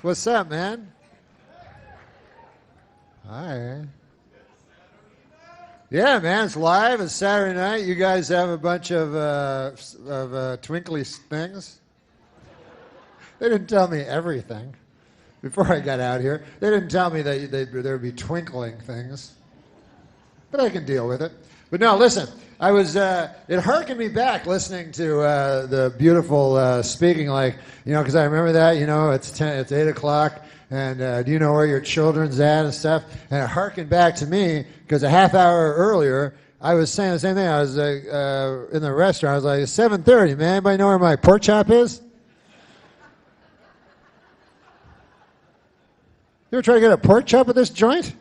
What's up, man? Hi. Yeah, man, it's live. It's Saturday night. You guys have a bunch of twinkly things. They didn't tell me everything before I got out here. They didn't tell me that there would be twinkling things. But I can deal with it. But no, listen, I was, it harkened me back listening to the beautiful speaking, like, you know, because I remember that, you know, it's 8 o'clock, and do you know where your children's at and stuff? And it harkened back to me, because a half hour earlier, I was saying the same thing. I was in the restaurant. I was like, it's 7:30, man. Anybody know where my pork chop is? You ever try to get a pork chop at this joint?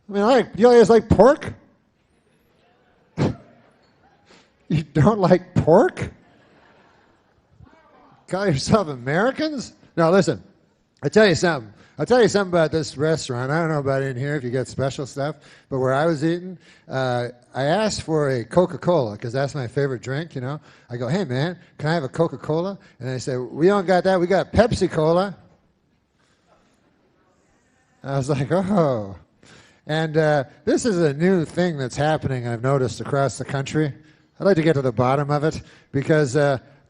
I mean, you guys like pork? You don't like pork? Call yourself Americans? No, listen. I'll tell you something. I'll tell you something about this restaurant. I don't know about in here if you get special stuff, but where I was eating, I asked for a Coca-Cola because that's my favorite drink, you know. I go, hey, man, can I have a Coca-Cola? And they say, we don't got that. We got Pepsi-Cola. I was like, oh. And this is a new thing that's happening, I've noticed, across the country. I'd like to get to the bottom of it because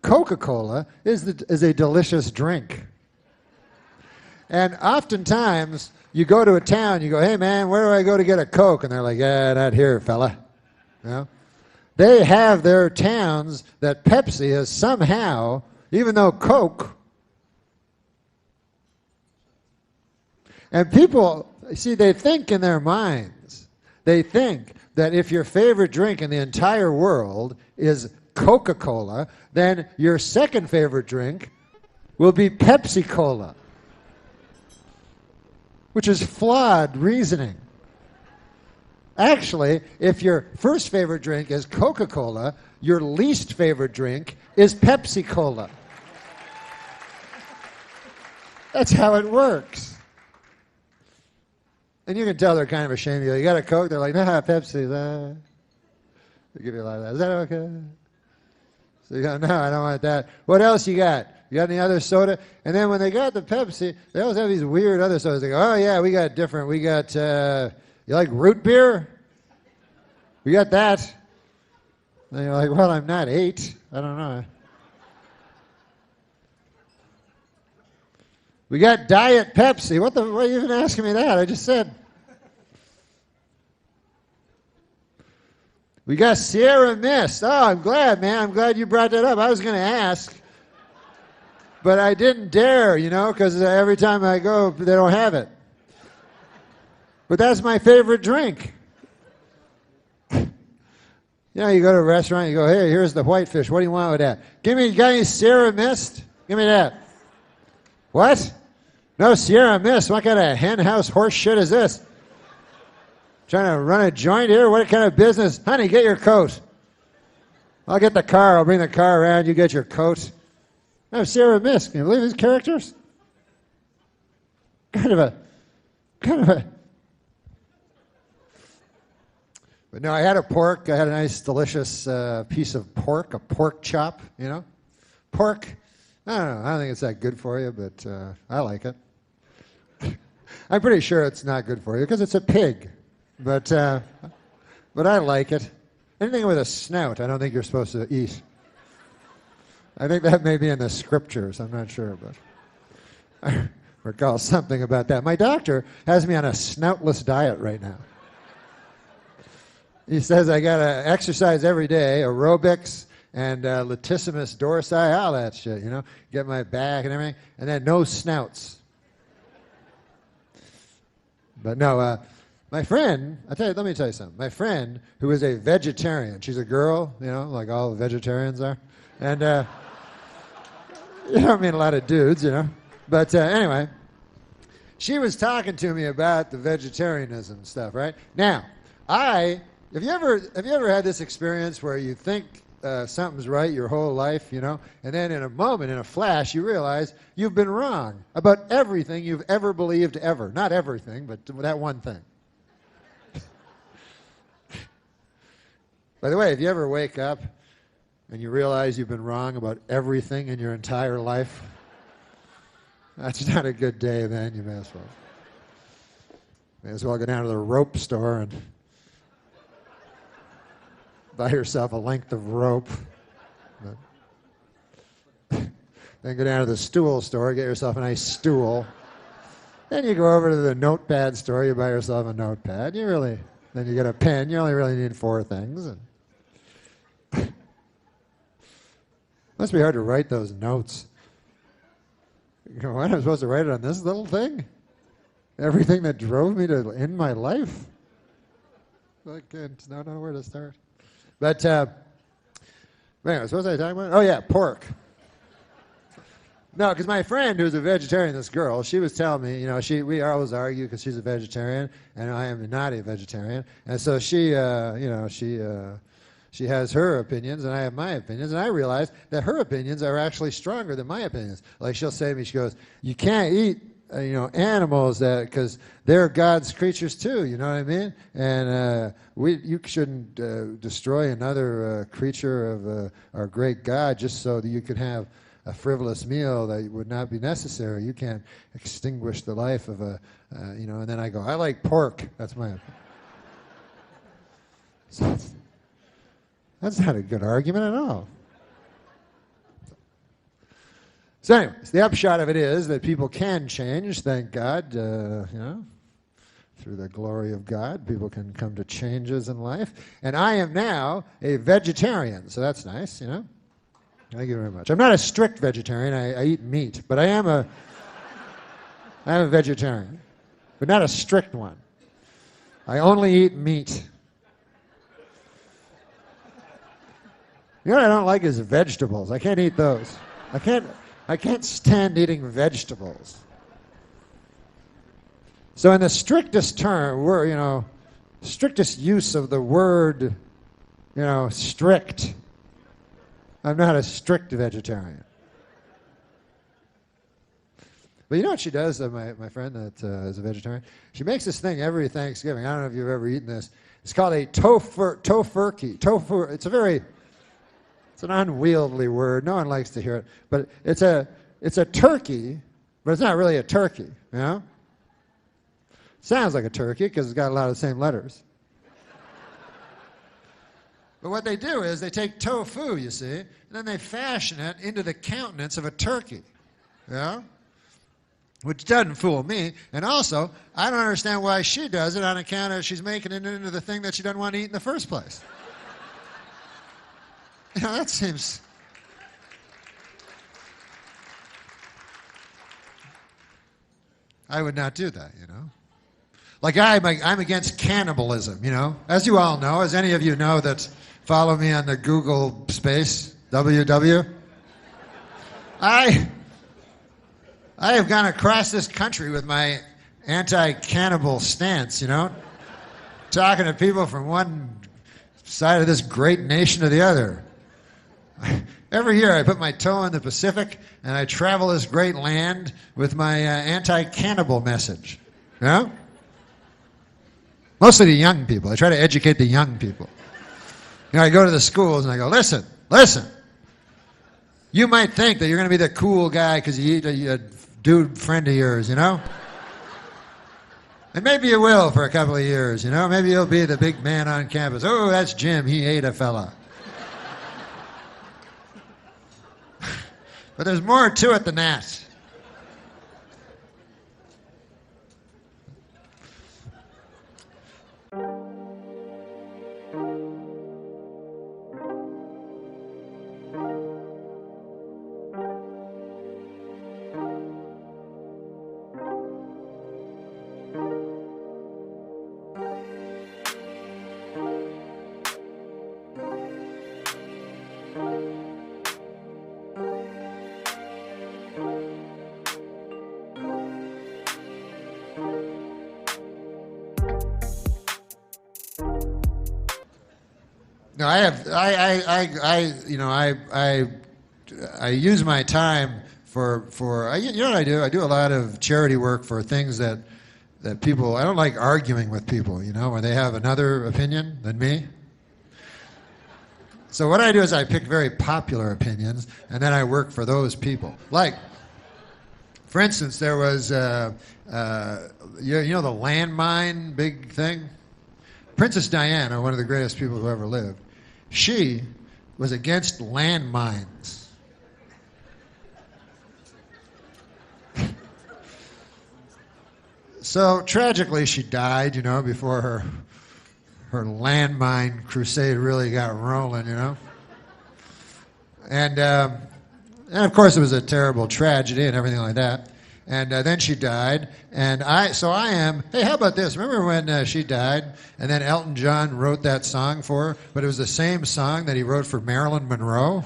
Coca-Cola is a delicious drink. And oftentimes, you go to a town, you go, hey, man, where do I go to get a Coke? And they're like, yeah, not here, fella. You know? They have their towns that Pepsi has somehow, even though Coke, and people, see, they think in their minds, they think that if your favorite drink in the entire world is Coca-Cola, then your second favorite drink will be Pepsi-Cola, which is flawed reasoning. Actually, if your first favorite drink is Coca-Cola, your least favorite drink is Pepsi-Cola. That's how it works. And you can tell they're kind of ashamed. You got a Coke? They're like, nah, Pepsi. They give you a lot of that. Is that okay? So you go, no, I don't want that. What else you got? You got any other soda? And then when they got the Pepsi, they always have these weird other sodas. They go, oh, yeah, we got different. We got, you like root beer? We got that. And you're like, well, I'm not 8. I don't know. We got Diet Pepsi. Why are you even asking me that? I just said. We got Sierra Mist. Oh, I'm glad, man. I'm glad you brought that up. I was going to ask, but I didn't dare, you know, because every time I go, they don't have it. But that's my favorite drink. You know, you go to a restaurant, you go, hey, here's the whitefish. What do you want with that? You got any Sierra Mist? Give me that. What? No Sierra Mist. What kind of hen house horse shit is this? Trying to run a joint here? What kind of business? Honey, get your coat. I'll get the car. I'll bring the car around. You get your coat. No Sierra Mist. Can you believe these characters? Kind of a. But no, I had a pork. I had a nice, delicious piece of pork, a pork chop, you know. Pork. I don't know. I don't think it's that good for you, but I like it. I'm pretty sure it's not good for you because it's a pig, but I like it. Anything with a snout, I don't think you're supposed to eat. I think that may be in the scriptures. I'm not sure, but I recall something about that. My doctor has me on a snoutless diet right now. He says I got to exercise every day, aerobics, and latissimus dorsi, all that shit, you know, get my back and everything, and then no snouts. But no, my friend, let me tell you something. My friend, who is a vegetarian, she's a girl, you know, like all vegetarians are, and you know, I mean a lot of dudes, you know, but anyway, she was talking to me about the vegetarianism stuff, right? Now, have you ever had this experience where you think something's right your whole life, you know, and then in a moment, in a flash, you realize you've been wrong about everything you've ever believed ever. Not everything, but that one thing. By the way, if you ever wake up and you realize you've been wrong about everything in your entire life, That's not a good day then. You may as well go down to the rope store and buy yourself a length of rope. Then go down to the stool store, get yourself a nice stool. Then you go over to the notepad store, you buy yourself a notepad. Then you get a pen. You only really need 4 things. And must be hard to write those notes. You know, what, I'm supposed to write it on this little thing? Everything that drove me to end my life? I don't know where to start. But, anyway, what was I talking about? Oh, yeah, pork. No, because my friend who's a vegetarian, this girl, she was telling me, we always argue because she's a vegetarian and I am not a vegetarian. And so she has her opinions and I have my opinions. And I realized that her opinions are actually stronger than my opinions. Like she'll say to me, she goes, you can't eat, animals because they're God's creatures too, you know what I mean? And you shouldn't destroy another creature of our great God just so that you could have a frivolous meal that would not be necessary. You can't extinguish the life of and then I go, I like pork. That's my opinion. So that's not a good argument at all. So anyways, the upshot of it is that people can change, thank God, through the glory of God, people can come to changes in life. And I am now a vegetarian, so that's nice, Thank you very much. I'm not a strict vegetarian. I eat meat, but I am a vegetarian, but not a strict one. I only eat meat. You know what I don't like is vegetables. I can't eat those. I can't stand eating vegetables. So in the strictest term, strictest use of the word, strict, I'm not a strict vegetarian. But you know what she does, my friend that is a vegetarian? She makes this thing every Thanksgiving. I don't know if you've ever eaten this. It's called a tofurkey. Tofu, it's an unwieldy word. No one likes to hear it. But it's a turkey, but it's not really a turkey, Sounds like a turkey because it's got a lot of the same letters. But what they do is they take tofu, you see, and then they fashion it into the countenance of a turkey, which doesn't fool me. And also, I don't understand why she does it on account of she's making it into the thing that she doesn't want to eat in the first place. That seems... I would not do that, Like I'm against cannibalism, As you all know, as any of you know that follow me on the Google space, WW. I have gone across this country with my anti-cannibal stance, talking to people from one side of this great nation to the other. Every year I put my toe in the Pacific and I travel this great land with my anti-cannibal message. Mostly the young people. I try to educate the young people. I go to the schools and I go, listen. You might think that you're going to be the cool guy because you eat a dude friend of yours, And maybe you will for a couple of years, Maybe you'll be the big man on campus. Oh, that's Jim. He ate a fella. But there's more to it than that. No, I use my time for you know what I do? I do a lot of charity work for things that people, I don't like arguing with people, when they have another opinion than me. So what I do is I pick very popular opinions and then I work for those people. Like For instance, there was, you know the landmine big thing? Princess Diana, one of the greatest people who ever lived, she was against landmines. So tragically, she died, you know, before her landmine crusade really got rolling, you know. And of course, it was a terrible tragedy and everything like that. And then she died, and I am. Hey, how about this? Remember when she died, and then Elton John wrote that song for her, but it was the same song that he wrote for Marilyn Monroe.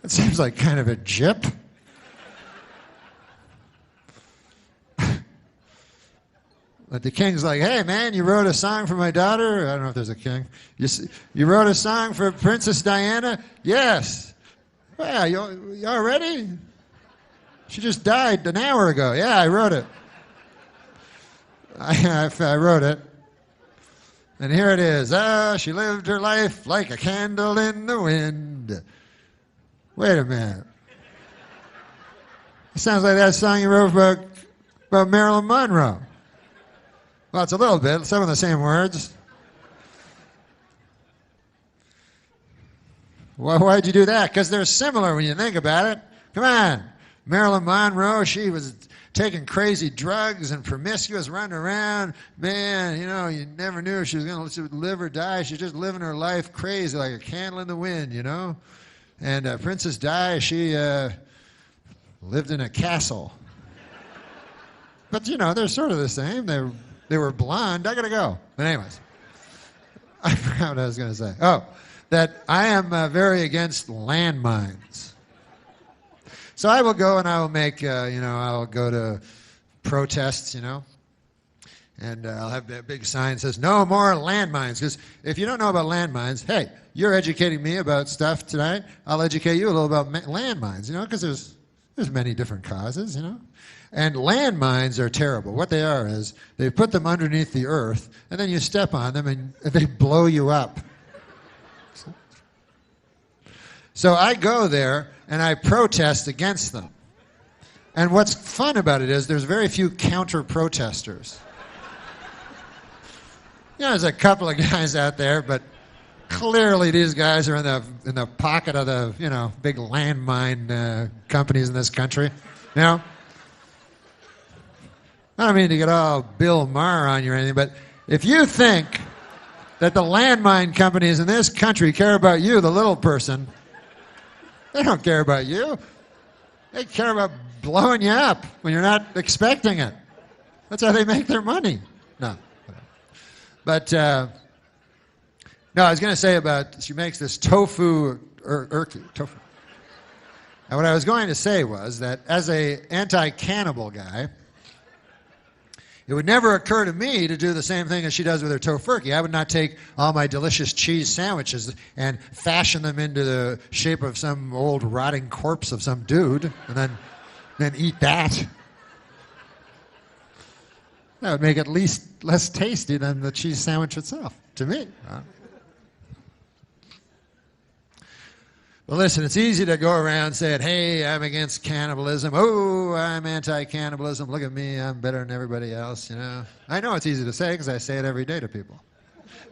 It seems like kind of a jip. But the king's like, hey, man, you wrote a song for my daughter? I don't know if there's a king. You wrote a song for Princess Diana? Yes. Well, you all ready? She just died an hour ago. Yeah, I wrote it. I wrote it. And here it is. She lived her life like a candle in the wind. Wait a minute. It sounds like that song you wrote about Marilyn Monroe. Well, it's a little bit, some of the same words. Well, why'd you do that? Because they're similar when you think about it. Come on. Marilyn Monroe, she was taking crazy drugs and promiscuous, running around. Man, you know, you never knew if she was going to live or die. She's just living her life crazy like a candle in the wind, you know. And Princess Di, she lived in a castle. But, you know, they're sort of the same. They were blonde. I got to go. But anyways, I forgot what I was going to say. Oh, that I am very against landmines. So I will go and I will make, I'll go to protests, you know, and I'll have a big sign that says, no more landmines. Because if you don't know about landmines, hey, you're educating me about stuff tonight. I'll educate you a little about landmines, you know, because there's many different causes, you know. And landmines are terrible. What they are is they put them underneath the earth, and then you step on them, and they blow you up. So I go there, and I protest against them. And what's fun about it is there's very few counter-protesters. You know, there's a couple of guys out there, but clearly these guys are in the pocket of the, you know, big landmine companies in this country, you know. I don't mean to get all Bill Maher on you or anything, but if you think that the landmine companies in this country care about you, the little person, they don't care about you. They care about blowing you up when you're not expecting it. That's how they make their money. No. But, no, I was going to say about, she makes this tofu. And what I was going to say was that as a anti-cannibal guy, it would never occur to me to do the same thing as she does with her tofurkey. I would not take all my delicious cheese sandwiches and fashion them into the shape of some old rotting corpse of some dude and then eat that. That would make it at least less tasty than the cheese sandwich itself, to me. Well, listen, it's easy to go around saying, hey, I'm against cannibalism. Oh, I'm anti-cannibalism. Look at me. I'm better than everybody else, you know. I know it's easy to say because I say it every day to people.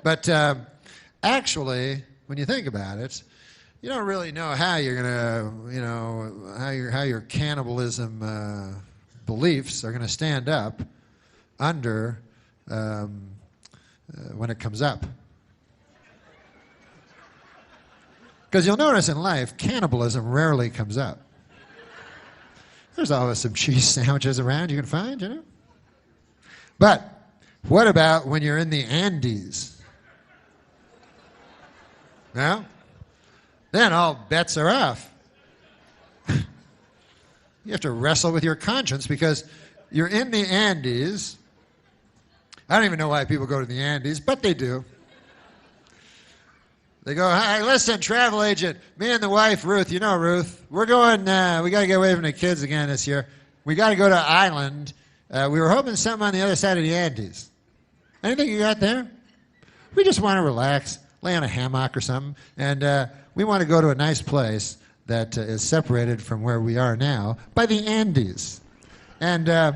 But actually, when you think about it, you don't really know how you're going to, you know, how your cannibalism beliefs are going to stand up under when it comes up. Because you'll notice in life, cannibalism rarely comes up. There's always some cheese sandwiches around you can find, you know. But what about when you're in the Andes? Well, then all bets are off. You have to wrestle with your conscience because you're in the Andes. I don't even know why people go to the Andes, but they do. They go, hey, listen, travel agent, me and the wife, Ruth, you know Ruth, we're going, we got to get away from the kids again this year. We got to go to an island. We were hoping something on the other side of the Andes. Anything you got there? We just want to relax, lay on a hammock or something, and we want to go to a nice place that is separated from where we are now by the Andes. And got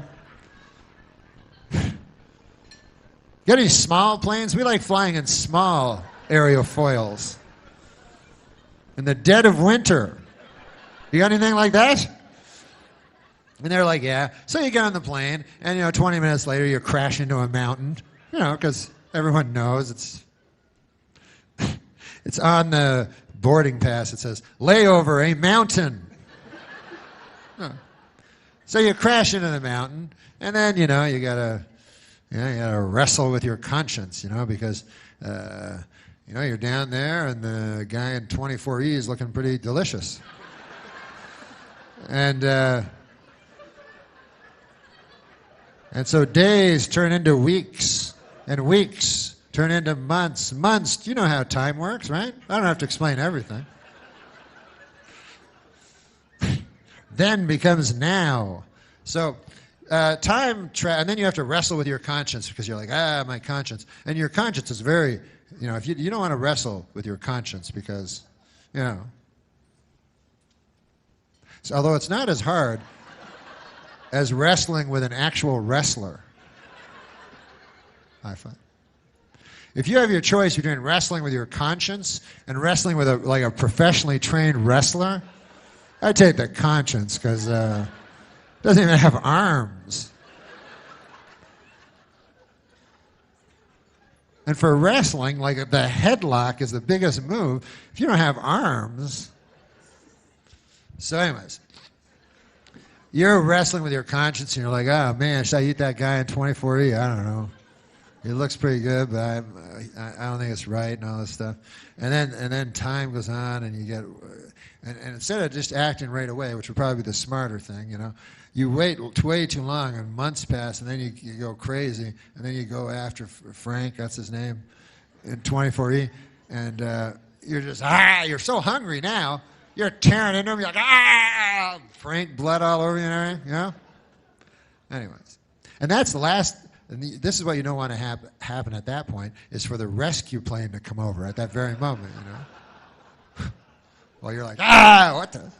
any small planes? We like flying in small aerofoils. In the dead of winter. You got anything like that? And they're like, yeah. So you get on the plane, and 20 minutes later you crash into a mountain, because everyone knows it's on the boarding pass. It says, layover, a mountain. So you crash into the mountain, and then, you gotta wrestle with your conscience, because, you're down there, and the guy in 24E is looking pretty delicious. And so days turn into weeks, and weeks turn into months. Months, you know how time works, right? I don't have to explain everything. Then becomes now. So and then you have to wrestle with your conscience because you're like, my conscience. And your conscience is very, if you don't want to wrestle with your conscience because, so, although it's not as hard as wrestling with an actual wrestler, I find. If you have your choice between wrestling with your conscience and wrestling with a professionally trained wrestler, I'd take the conscience because it doesn't even have arms. And for wrestling, the headlock is the biggest move. If you don't have arms. So anyways, you're wrestling with your conscience and you're like, oh man, should I eat that guy in 24E? I don't know. It looks pretty good, but I don't think it's right and all this stuff. And then time goes on and you get, and instead of just acting right away, which would probably be the smarter thing, you wait way too long and months pass and then you go crazy and then you go after Frank, that's his name, in 24E, and you're just, you're so hungry now, you're tearing into him, you're like, Frank, blood all over you and everything, Anyways, and that's the last. And this is what you don't want to happen at that point, is for the rescue plane to come over at that very moment, Well, you're like, what the?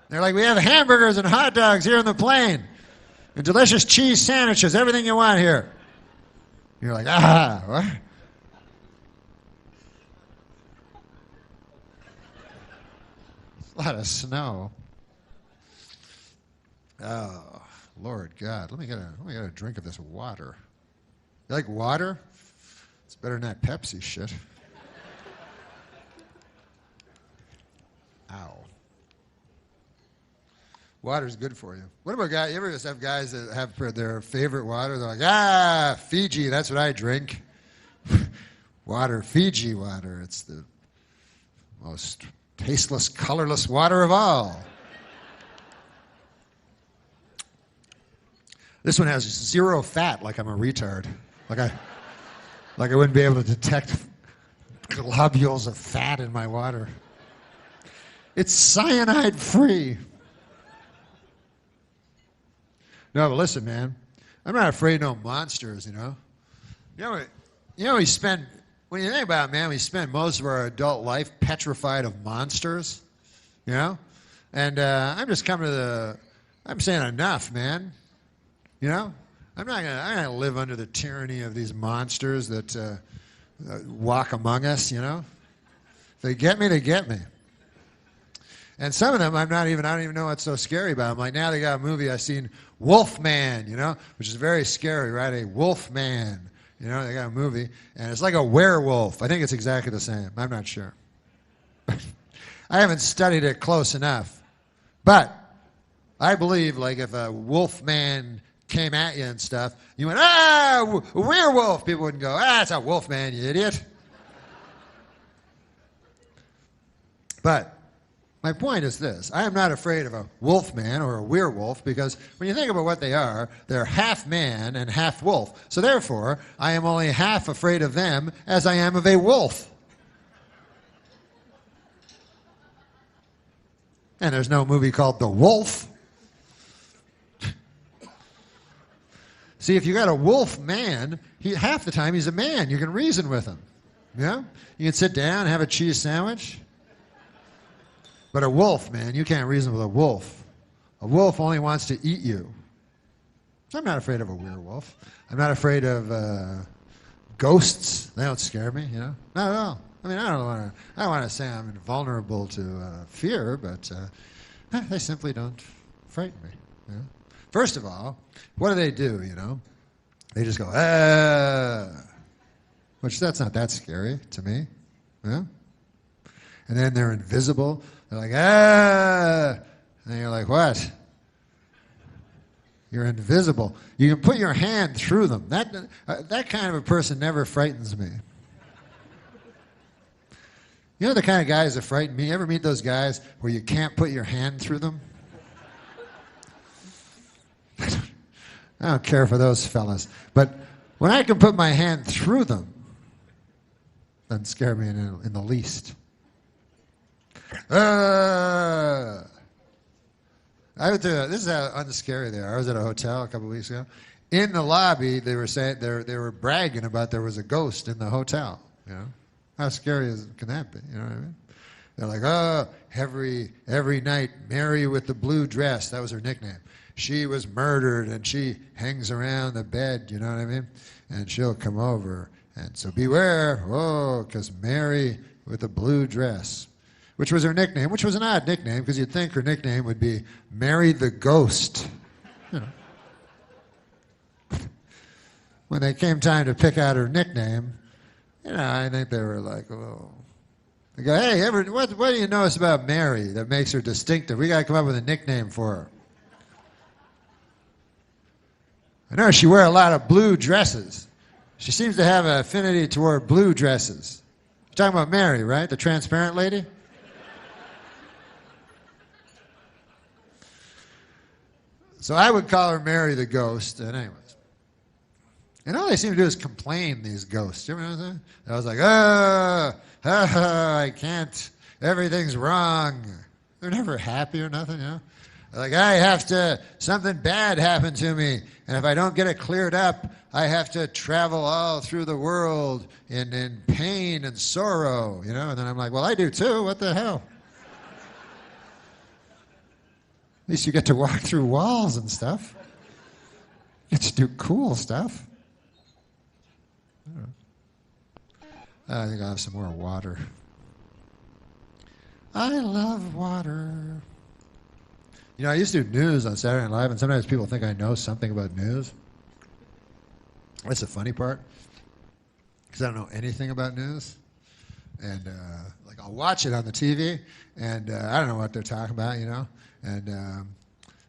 They're like, we have hamburgers and hot dogs here on the plane, and delicious cheese sandwiches, everything you want here. You're like, what? A lot of snow. Oh. Lord God, let me get a drink of this water. You like water? It's better than that Pepsi shit. Ow. Water's good for you. What about guys? You ever just have guys that have their favorite water? They're like, Fiji, that's what I drink. Water, Fiji water. It's the most tasteless, colorless water of all. This one has 0 fat, like I'm a retard. Like I wouldn't be able to detect globules of fat in my water. It's cyanide free. No, but listen, man. I'm not afraid of no monsters, when you think about it, man, we spend most of our adult life petrified of monsters, And I'm just I'm saying enough, man. I'm not gonna live under the tyranny of these monsters that walk among us. If they get me, they get me. And some of them, I don't even know what's so scary about them. Like now they got a movie I've seen, Wolfman, which is very scary, right? A Wolfman, they got a movie, and it's like a werewolf. I think it's exactly the same. I'm not sure. I haven't studied it close enough, but I believe if a Wolfman came at you and stuff, you went, werewolf. People wouldn't go, it's a wolf man, you idiot. But my point is this. I am not afraid of a wolf man or a werewolf because when you think about what they are, they're half man and half wolf. So therefore, I am only half afraid of them as I am of a wolf. And there's no movie called The Wolf. See, if you got a wolf man, half the time he's a man. You can reason with him. You can sit down and have a cheese sandwich. But a wolf, man, you can't reason with a wolf. A wolf only wants to eat you. So I'm not afraid of a werewolf. I'm not afraid of ghosts. They don't scare me, you know? Not at all. I mean, I don't want to say I'm invulnerable to fear, but they simply don't frighten me. You know? First of all, what do? You know? They just go, which that's not that scary to me. Yeah? And then they're invisible. They're like, and you're like, what? You're invisible. You can put your hand through them. That kind of a person never frightens me. You know the kind of guys that frighten me? You ever meet those guys where you can't put your hand through them? I don't care for those fellas. But when I can put my hand through them, it doesn't scare me in the least. This is how unscary they are. I was at a hotel a couple of weeks ago. In the lobby, they were saying they were bragging about there was a ghost in the hotel. You know, how scary can that be? You know what I mean? They're like, every night, Mary with the blue dress. That was her nickname. She was murdered, and she hangs around the bed. You know what I mean? And she'll come over, and so beware, because Mary with the blue dress. Which was her nickname, which was an odd nickname, because you'd think her nickname would be Mary the Ghost. You know. When they came time to pick out her nickname, you know, I think they were like, oh. They go, hey, what do you notice about Mary that makes her distinctive? We got to come up with a nickname for her. I know she wears a lot of blue dresses. She seems to have an affinity toward blue dresses. You're talking about Mary, right? The transparent lady? So I would call her Mary the Ghost, and anyways. And all they seem to do is complain, these ghosts. You ever know that? I was like, I can't, everything's wrong. They're never happy or nothing, you know? They're like, something bad happened to me, and if I don't get it cleared up, I have to travel all through the world in pain and sorrow, you know? And then I'm like, well, I do too, what the hell? At least you get to walk through walls and stuff. You get to do cool stuff. I think I'll have some more water. I love water. You know, I used to do news on Saturday Night Live, and sometimes people think I know something about news. That's the funny part, because I don't know anything about news. And, I'll watch it on the TV, and I don't know what they're talking about, you know. And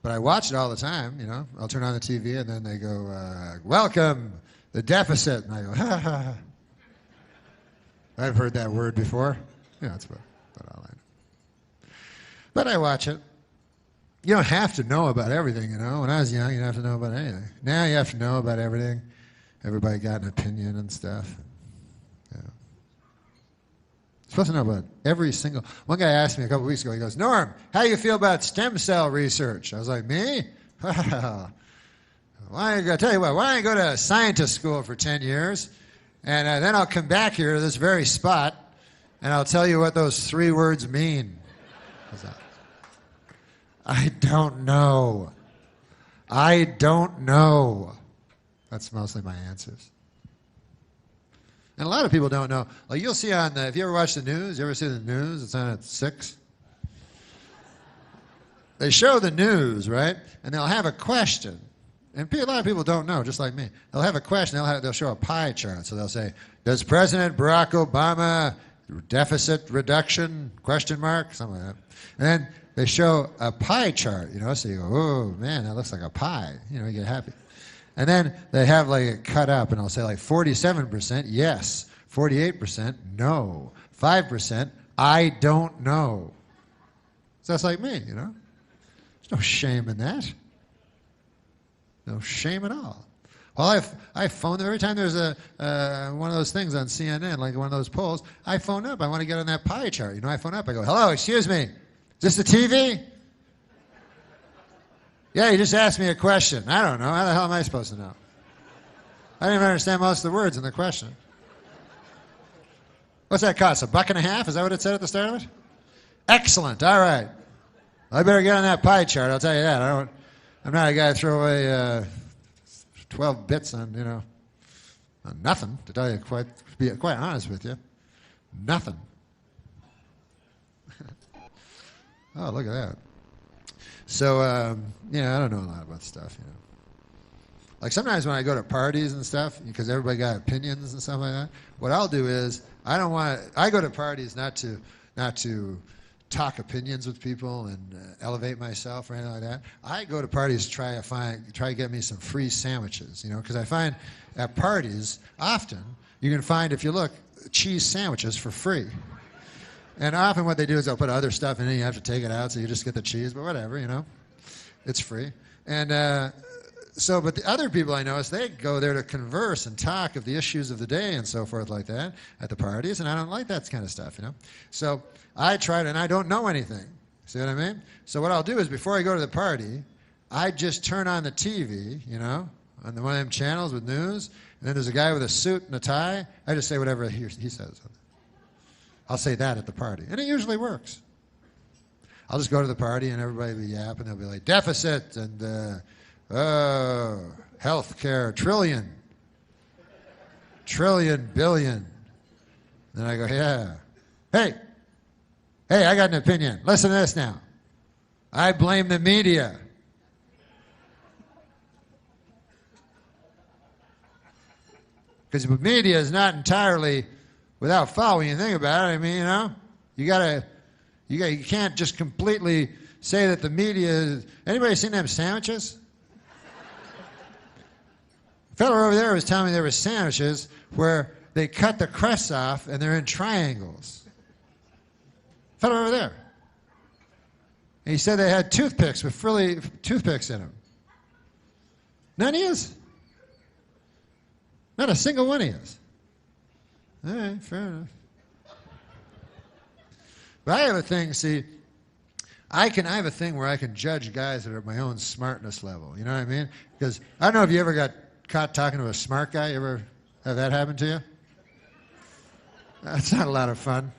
but I watch it all the time, you know. I'll turn on the TV, and then they go, welcome, the deficit. And I go, ha, ha, ha. I've heard that word before. Yeah, that's about all I know. But I watch it. You don't have to know about everything, you know. When I was young, you didn't have to know about anything. Now you have to know about everything. Everybody got an opinion and stuff. Yeah. Supposed to know about every single... One guy asked me a couple weeks ago, he goes, Norm, how do you feel about stem cell research? I was like, me? Why don't I tell you what, why don't I go to scientist school for 10 years, and then I'll come back here to this very spot, and I'll tell you what those 3 words mean. How's that? I don't know. I don't know. That's mostly my answers. And a lot of people don't know. Like you'll see on the, if you ever watch the news, you ever see the news? It's on at 6. They show the news, right? And they'll have a question. And a lot of people don't know, just like me. They'll have a question. They'll show a pie chart. So they'll say, does President Barack Obama deficit reduction, question mark, something like that. And then they show a pie chart, you know, so you go, oh, man, that looks like a pie. You know, you get happy. And then they have like it cut up, and I'll say like 47% yes, 48% no, 5% I don't know. So that's like me, you know. There's no shame in that. No shame at all. Well, I phone them every time there's one of those things on CNN, like one of those polls. I phone up. I want to get on that pie chart. You know, I phone up. I go, hello, excuse me. Is this the TV? Yeah, you just asked me a question. I don't know. How the hell am I supposed to know? I didn't even understand most of the words in the question. What's that cost? $1.50? Is that what it said at the start of it? Excellent. All right. I better get on that pie chart. I'll tell you that. I'm not a guy to throw away 12 bits on, on nothing. To tell you be quite honest with you, nothing. Oh, look at that. So, I don't know a lot about stuff, Like sometimes when I go to parties and stuff, because everybody got opinions and stuff like that, what I'll do is I go to parties not to talk opinions with people and elevate myself or anything like that. I go to parties to try to get me some free sandwiches, because I find at parties often you can find, if you look, cheese sandwiches for free. And often what they do is they'll put other stuff in it. You have to take it out, so you just get the cheese. But whatever, it's free. And but the other people I notice, they go there to converse and talk of the issues of the day and so forth like that at the parties. And I don't like that kind of stuff, So I tried, and I don't know anything. See what I mean? So what I'll do is before I go to the party, I just turn on the TV, on one of them channels with news. And then there's a guy with a suit and a tie. I just say whatever he says. I'll say that at the party. And it usually works. I'll just go to the party and everybody will yap and they'll be like, deficit and health care, trillion, billion. Then I go, yeah. Hey, I got an opinion. Listen to this now. I blame the media. Because the media is not entirely without fault when you think about it. I mean, you can't just completely say that the media is... Anybody seen them sandwiches? The fellow over there was telling me there were sandwiches where they cut the crusts off and they're in triangles. The fellow over there. And he said they had toothpicks with frilly toothpicks in them. None of yous? Not a single one of yous. All right, fair enough. But I have a thing, I have a thing where I can judge guys that are at my own smartness level. You know what I mean? Because I don't know if you ever got caught talking to a smart guy. You ever have that happen to you? That's not a lot of fun.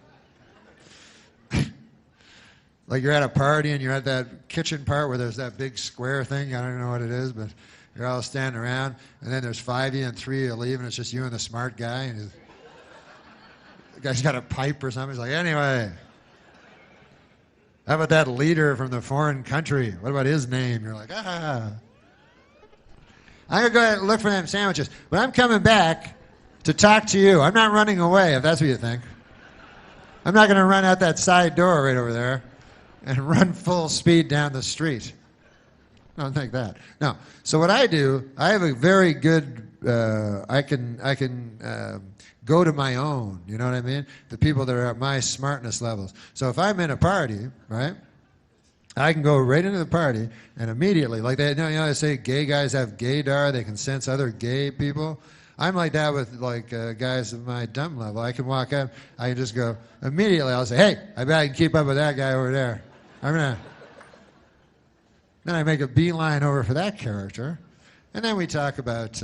Like you're at a party and you're at that kitchen part where there's that big square thing. I don't know what it is, but you're all standing around, and then there's 5 of you and 3 of you leave, and it's just you and the smart guy, and the guy's got a pipe or something. He's like, anyway, how about that leader from the foreign country? What about his name? You're like, I'm going to go ahead and look for them sandwiches. But I'm coming back to talk to you. I'm not running away, if that's what you think. I'm not going to run out that side door right over there and run full speed down the street. Don't think that. No. So what I do, I have a very good, I can go to my own, you know what I mean? The people that are at my smartness levels. So if I'm in a party, right, I can go right into the party and immediately, like they say gay guys have gaydar, they can sense other gay people. I'm like that with like guys at my dumb level. I can walk up, I can just go, immediately I'll say, hey, I bet I can keep up with that guy over there. Then I make a beeline over for that character. And then we talk about,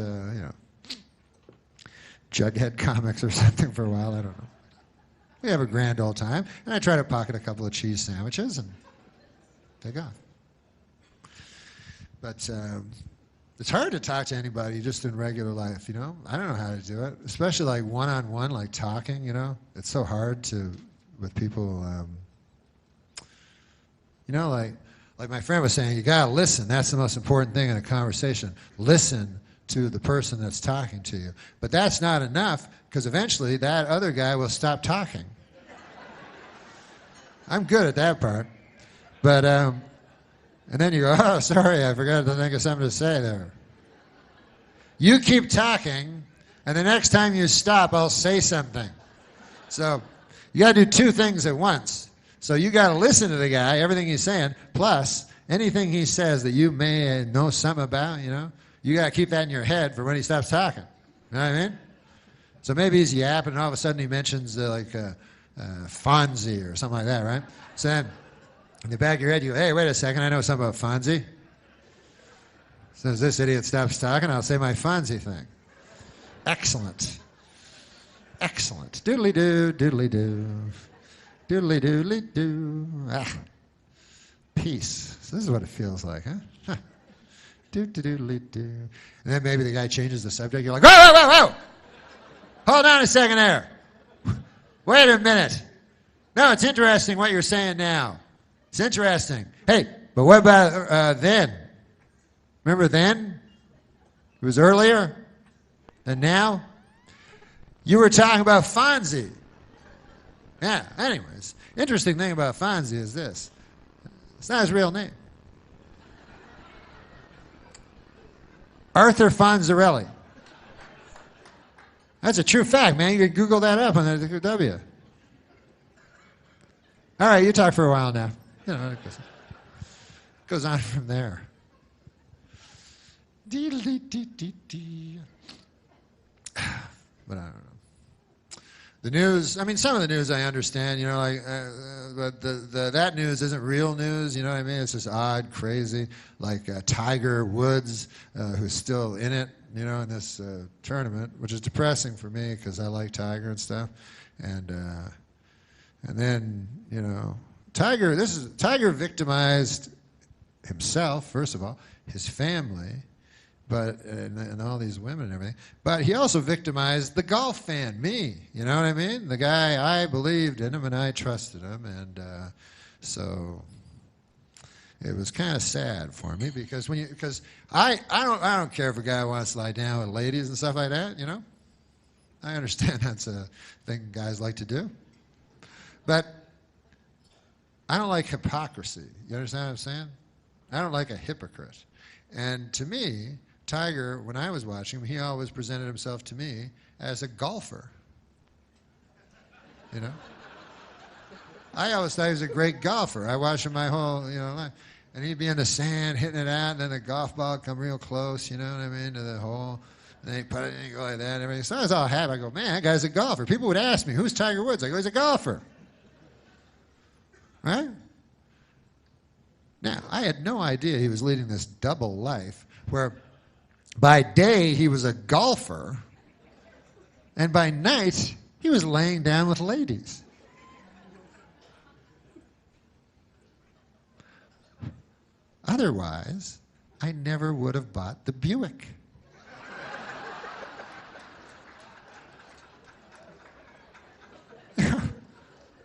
Jughead comics or something for a while. I don't know. We have a grand old time. And I try to pocket a couple of cheese sandwiches and take off. But it's hard to talk to anybody just in regular life, I don't know how to do it. Especially like one-on-one, like talking, It's so hard with people, like my friend was saying, you got to listen. That's the most important thing in a conversation. Listen to the person that's talking to you. But that's not enough, because eventually that other guy will stop talking. I'm good at that part. But, and then you go, oh, sorry, I forgot to think of something to say there. You keep talking, and the next time you stop, I'll say something. So you got to do 2 things at once. So you got to listen to the guy, everything he's saying, plus anything he says that you may know something about, you got to keep that in your head for when he stops talking. You know what I mean? So maybe he's yapping, and all of a sudden he mentions Fonzie or something like that, right? So then in the back of your head, you go, hey, wait a second, I know something about Fonzie. So as this idiot stops talking, I'll say my Fonzie thing. Excellent. Excellent. Doodly-doo, doodly-doo. Doodly doodly doo. Ah, peace. So this is what it feels like, huh? Doodly doo. And then maybe the guy changes the subject. You're like, whoa, whoa, whoa, whoa! Hold on a second there. Wait a minute. No, it's interesting what you're saying now. It's interesting. Hey, but what about then? Remember then? It was earlier? And now? You were talking about Fonzie. Yeah, anyways. Interesting thing about Fonzie is this. It's not his real name. Arthur Fonzarelli. That's a true fact, man. You can Google that up on the W. All right, you talk for a while now. You know, it goes on from there. But I don't know. The news, I mean, some of the news I understand, you know, like, but that news isn't real news, you know what I mean? It's just odd, crazy, like Tiger Woods, who's still in it, you know, in this tournament, which is depressing for me because I like Tiger and stuff. And then, you know, Tiger victimized himself, first of all, his family, but and all these women and everything. But he also victimized the golf fan, me. You know what I mean? The guy, I believed in him and I trusted him, and so it was kind of sad for me because I don't care if a guy wants to lie down with ladies and stuff like that. You know, I understand that's a thing guys like to do, but I don't like hypocrisy. You understand what I'm saying? I don't like a hypocrite. And to me, Tiger, when I was watching him, he always presented himself to me as a golfer. You know? I always thought he was a great golfer. I watched him my whole, you know, life. And he'd be in the sand hitting it out, and then the golf ball would come real close, you know what I mean, to the hole. And then he'd put it in and go like that and everything. So I was all happy. I go, man, that guy's a golfer. People would ask me, who's Tiger Woods? I go, he's a golfer. Right? Now, I had no idea he was leading this double life where by day he was a golfer and by night he was laying down with ladies. Otherwise, I never would have bought the Buick.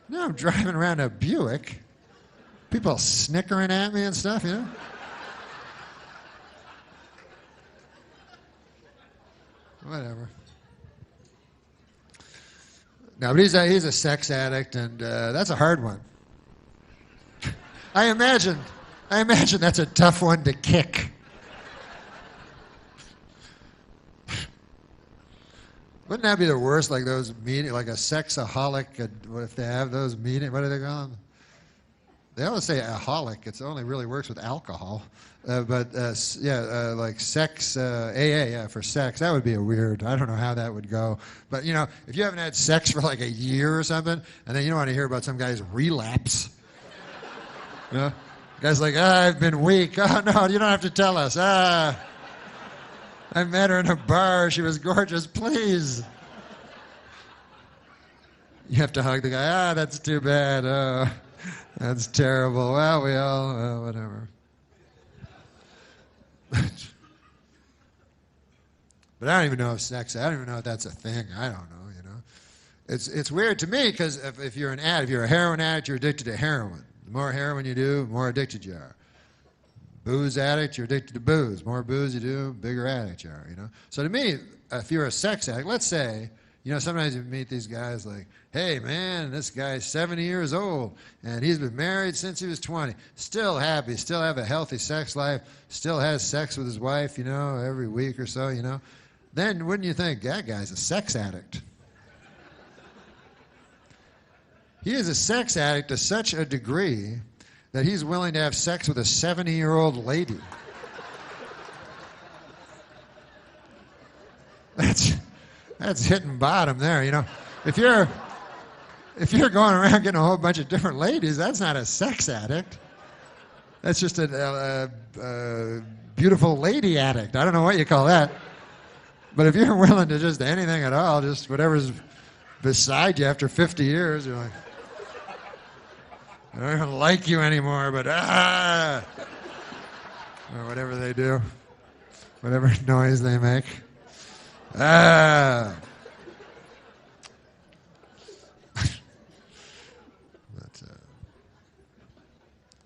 Now I'm driving around a Buick. People snickering at me and stuff, you know? Whatever. No, but he's a sex addict, and that's a hard one. I imagine that's a tough one to kick. Wouldn't that be the worst, like those meetings, like a sexaholic, if they have those meetings, what do they call them? They always say aholic. It only really works with alcohol. Like sex, AA, yeah, for sex. That would be a weird, I don't know how that would go. But, you know, if you haven't had sex for like a year or something, and then you don't want to hear about some guy's relapse. You know? Guy's like, I've been weak. Oh, no, you don't have to tell us. I met her in a bar. She was gorgeous. Please. You have to hug the guy. That's too bad. That's terrible. Well, we all, whatever. But I don't even know if sex, I don't even know if that's a thing. I don't know, you know. It's weird to me because if you're an addict, if you're a heroin addict, you're addicted to heroin. The more heroin you do, the more addicted you are. Booze addict, you're addicted to booze. More booze you do, bigger addict you are, you know. So to me, if you're a sex addict, let's say, you know, sometimes you meet these guys like, hey, man, this guy's 70 years old, and he's been married since he was 20. Still happy, still have a healthy sex life, still has sex with his wife, you know, every week or so, you know. Then wouldn't you think, that guy's a sex addict? He is a sex addict to such a degree that he's willing to have sex with a 70-year-old lady. That's hitting bottom there, you know. If you're going around getting a whole bunch of different ladies, that's not a sex addict. That's just a beautiful lady addict. I don't know what you call that. But if you're willing to just anything at all, just whatever's beside you after 50 years, you're like, I don't even like you anymore, but or whatever they do, whatever noise they make. But,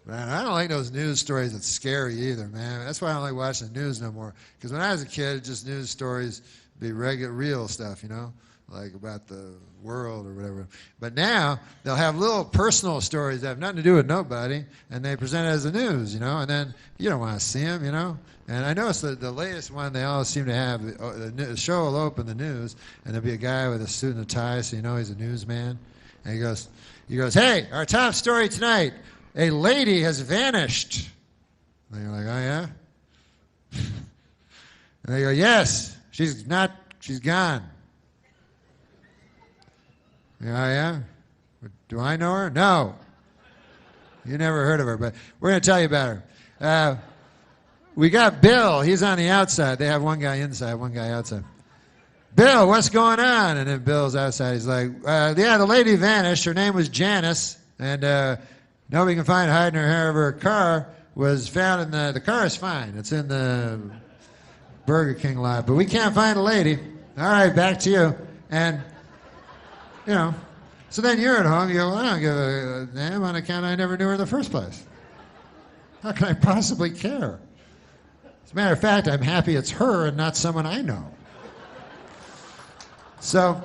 man, I don't like those news stories that's scary either, man. That's why I don't like watching the news no more. Because when I was a kid, just news stories be real stuff, you know, like about the world or whatever. But now they'll have little personal stories that have nothing to do with nobody, and they present it as the news, you know, and then you don't want to see them, you know. And I noticed that the latest one, they all seem to have, the show will open the news, and there'll be a guy with a suit and a tie, so you know he's a newsman. And he goes, hey, our top story tonight, a lady has vanished. And you're like, oh, yeah? And they go, yes, she's gone. Oh, yeah? Do I know her? No. You never heard of her, but we're going to tell you about her. We got Bill. He's on the outside. They have one guy inside, one guy outside. Bill, what's going on? And then Bill's outside. He's like, yeah, the lady vanished. Her name was Janice, and nobody can find her hiding her hair of her car. Was found in the car is fine. It's in the Burger King lot, but we can't find the lady. All right, back to you. And, you know, so then you're at home. You go, well, I don't give a damn on account I never knew her in the first place. How can I possibly care? As a matter of fact, I'm happy it's her and not someone I know. So,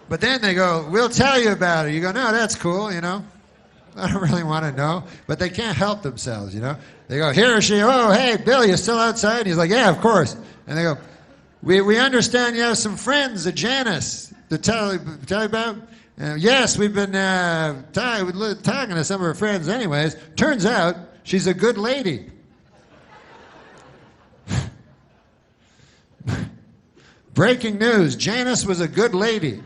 but then they go, we'll tell you about it. You go, no, that's cool, you know. I don't really want to know. But they can't help themselves, you know. They go, here she, oh, hey, Bill, you still outside? And he's like, yeah, of course. And they go, we understand you have some friends, a Janice, to tell you about. Yes, we've been talking to some of her friends anyways. Turns out she's a good lady. Breaking news, Janice was a good lady.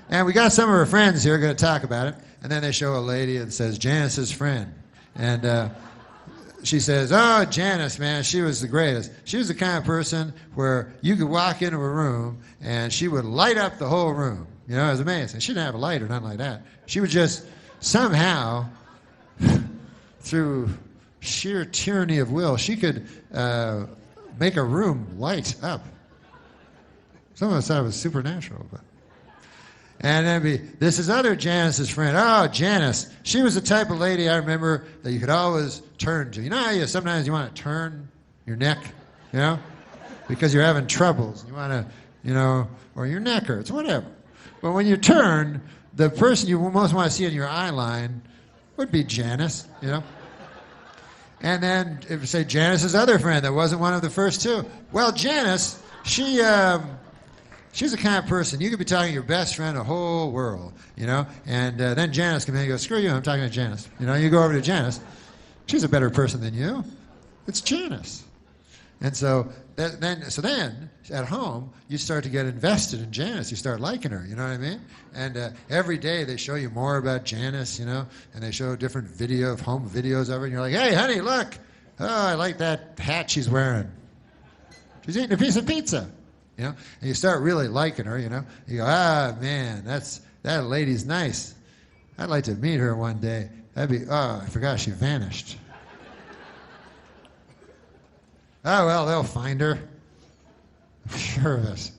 And we got some of her friends here going to talk about it. And then they show a lady and says, Janice's friend. And she says, oh, Janice, man, she was the greatest. She was the kind of person where you could walk into a room and she would light up the whole room. You know, it was amazing. She didn't have a light or nothing like that. She would just somehow, through sheer tyranny of will, she could make a room light up. Some of us thought it was supernatural, but. And then this is other Janice's friend. Oh, Janice. She was the type of lady I remember that you could always turn to. You know how sometimes you want to turn your neck, you know, because you're having troubles. You want to, you know, or your neck hurts, whatever. But when you turn, the person you most want to see in your eye line would be Janice, you know. And then if you say Janice's other friend that wasn't one of the first two. Well, Janice, she's the kind of person, you could be talking to your best friend the whole world, you know, and then Janice comes in and goes, screw you, I'm talking to Janice. You know, you go over to Janice. She's a better person than you. It's Janice. And so then at home, you start to get invested in Janice. You start liking her, you know what I mean? And every day they show you more about Janice, you know, and they show different home videos of her, and you're like, hey, honey, look. Oh, I like that hat she's wearing. She's eating a piece of pizza. You know, and you start really liking her, you know. You go, man, that lady's nice. I'd like to meet her one day. I forgot she vanished. Oh, well, they'll find her. I'm sure of it.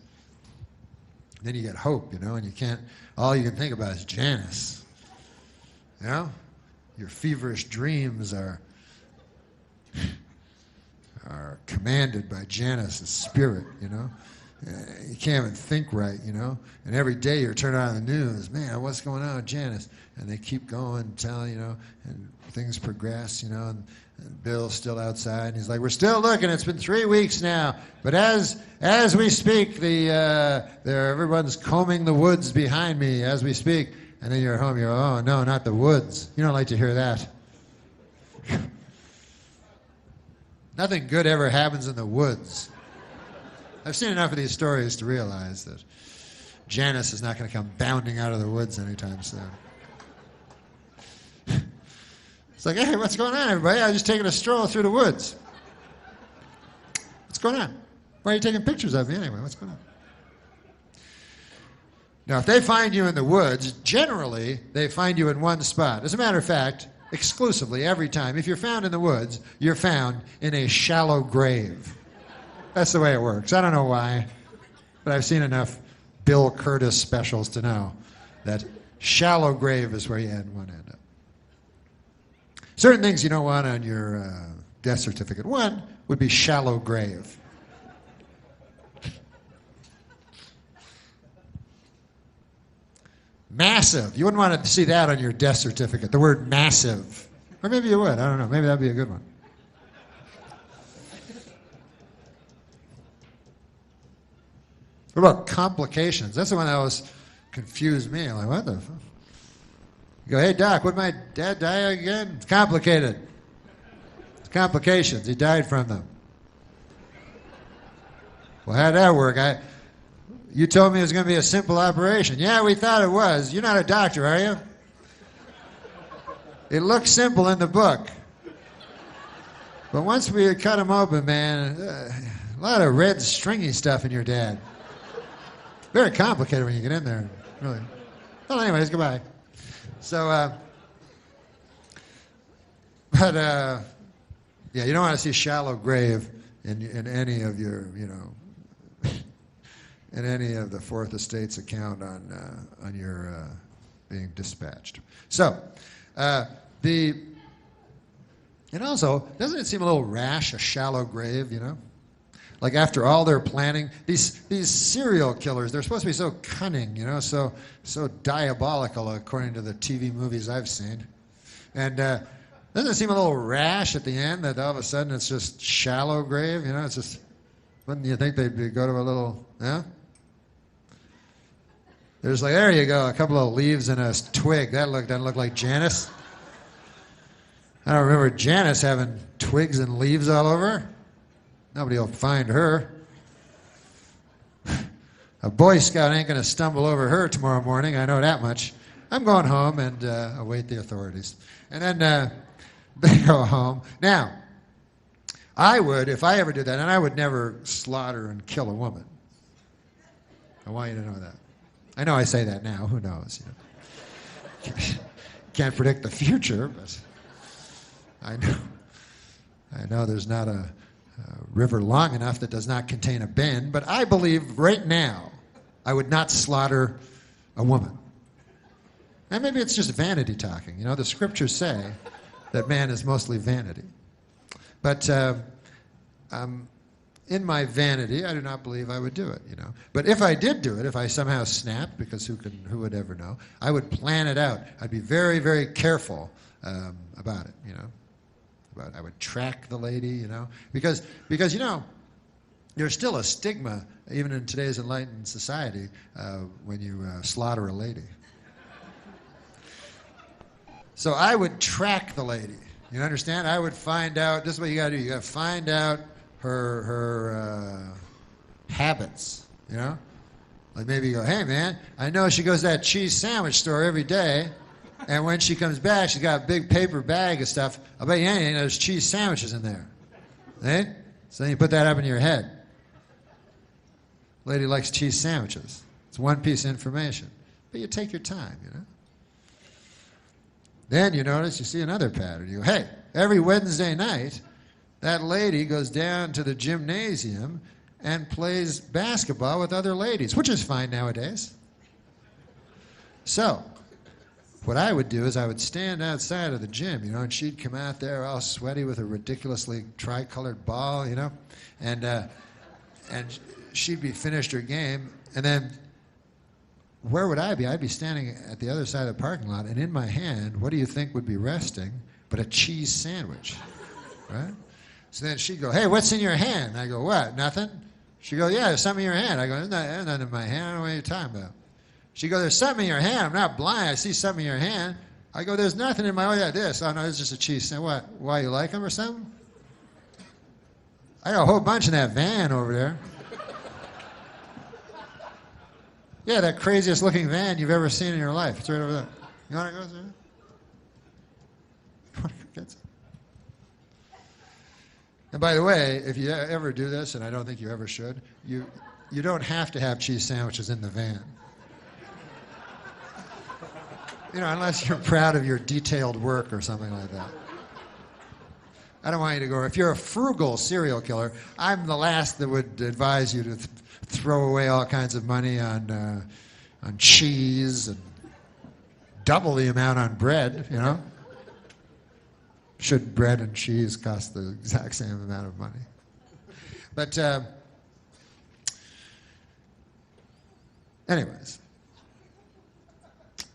Then you get hope, you know, and all you can think about is Janice. You know? Your feverish dreams are commanded by Janice's spirit, you know. You can't even think right, you know. And every day you're turning on the news, man, what's going on with Janice? And they keep going, telling, you know, and things progress, you know. And Bill's still outside, and he's like, we're still looking. It's been 3 weeks now, but as we speak, everyone's combing the woods behind me as we speak. And then you're at home. You go, oh no, not the woods. You don't like to hear that. Nothing good ever happens in the woods. I've seen enough of these stories to realize that Janice is not going to come bounding out of the woods anytime soon. It's like, hey, what's going on, everybody? I was just taking a stroll through the woods. What's going on? Why are you taking pictures of me anyway? What's going on? Now, if they find you in the woods, generally, they find you in one spot. As a matter of fact, exclusively, every time, if you're found in the woods, you're found in a shallow grave. That's the way it works. I don't know why, but I've seen enough Bill Curtis specials to know that shallow grave is where you want to end up. Certain things you don't want on your death certificate. One would be shallow grave. Massive. You wouldn't want to see that on your death certificate, the word massive. Or maybe you would. I don't know. Maybe that'd be a good one. What about complications? That's the one that always confused me. I'm like, what the fuck? You go, hey, Doc, would my dad die again? It's complicated. It's complications. He died from them. Well, how'd that work? You told me it was going to be a simple operation. Yeah, we thought it was. You're not a doctor, are you? It looked simple in the book. But once we had cut him open, man, a lot of red stringy stuff in your dad. Very complicated when you get in there, really. Well, anyways, goodbye. So, yeah, you don't want to see shallow grave in any of your, in any of the Fourth Estate's account on your being dispatched. So, and also, doesn't it seem a little rash, a shallow grave, Like after all their planning, these serial killers, they're supposed to be so cunning, so diabolical according to the TV movies I've seen. And doesn't it seem a little rash at the end that all of a sudden it's just shallow grave, It's just, wouldn't you think they'd go to a little, yeah? There's like, there you go, a couple of leaves and a twig. Doesn't look like Janice. I don't remember Janice having twigs and leaves all over. Nobody will find her. A Boy Scout ain't going to stumble over her tomorrow morning, I know that much. I'm going home and await the authorities. And then they go home. Now, I would, if I ever did that, and I would never slaughter and kill a woman. I want you to know that. I know I say that now. Who knows? Can't predict the future, but I know there's not a river long enough that does not contain a bend, but I believe right now I would not slaughter a woman. And maybe it's just vanity talking. The scriptures say that man is mostly vanity. But in my vanity, I do not believe I would do it, But if I did do it, if I somehow snapped, because who would ever know, I would plan it out. I'd be very, very careful about it, But I would track the lady, because there's still a stigma, even in today's enlightened society, when you slaughter a lady. So I would track the lady. You understand? I would find out. This is what you got to do. You got to find out her habits. Like maybe you go, hey man, I know she goes to that cheese sandwich store every day. And when she comes back, she's got a big paper bag of stuff. I'll bet you anything, there's cheese sandwiches in there. Right? So then you put that up in your head. Lady likes cheese sandwiches. It's one piece of information. But you take your time, Then you notice, you see another pattern. You go, hey, every Wednesday night, that lady goes down to the gymnasium and plays basketball with other ladies, which is fine nowadays. So, what I would do is I would stand outside of the gym, and she'd come out there all sweaty with a ridiculously tricolored ball, and she'd be finished her game, and then where would I be? I'd be standing at the other side of the parking lot, and in my hand, what do you think would be resting but a cheese sandwich, right? So then she'd go, hey, what's in your hand? I go, what, nothing? She'd go, yeah, there's something in your hand. I go, there's nothing in my hand. I don't know what you're talking about. She goes, there's something in your hand. I'm not blind. I see something in your hand. I go, there's nothing in my, oh yeah, this. Oh no, it's just a cheese sandwich. What, why, you like them or something? I got a whole bunch in that van over there. Yeah, that craziest looking van you've ever seen in your life. It's right over there. You want to go through it? You want to get some? And by the way, if you ever do this, and I don't think you ever should, you don't have to have cheese sandwiches in the van. Unless you're proud of your detailed work or something like that. I don't want you to go, if you're a frugal serial killer, I'm the last that would advise you to throw away all kinds of money on cheese and double the amount on bread, Should bread and cheese cost the exact same amount of money? But anyways,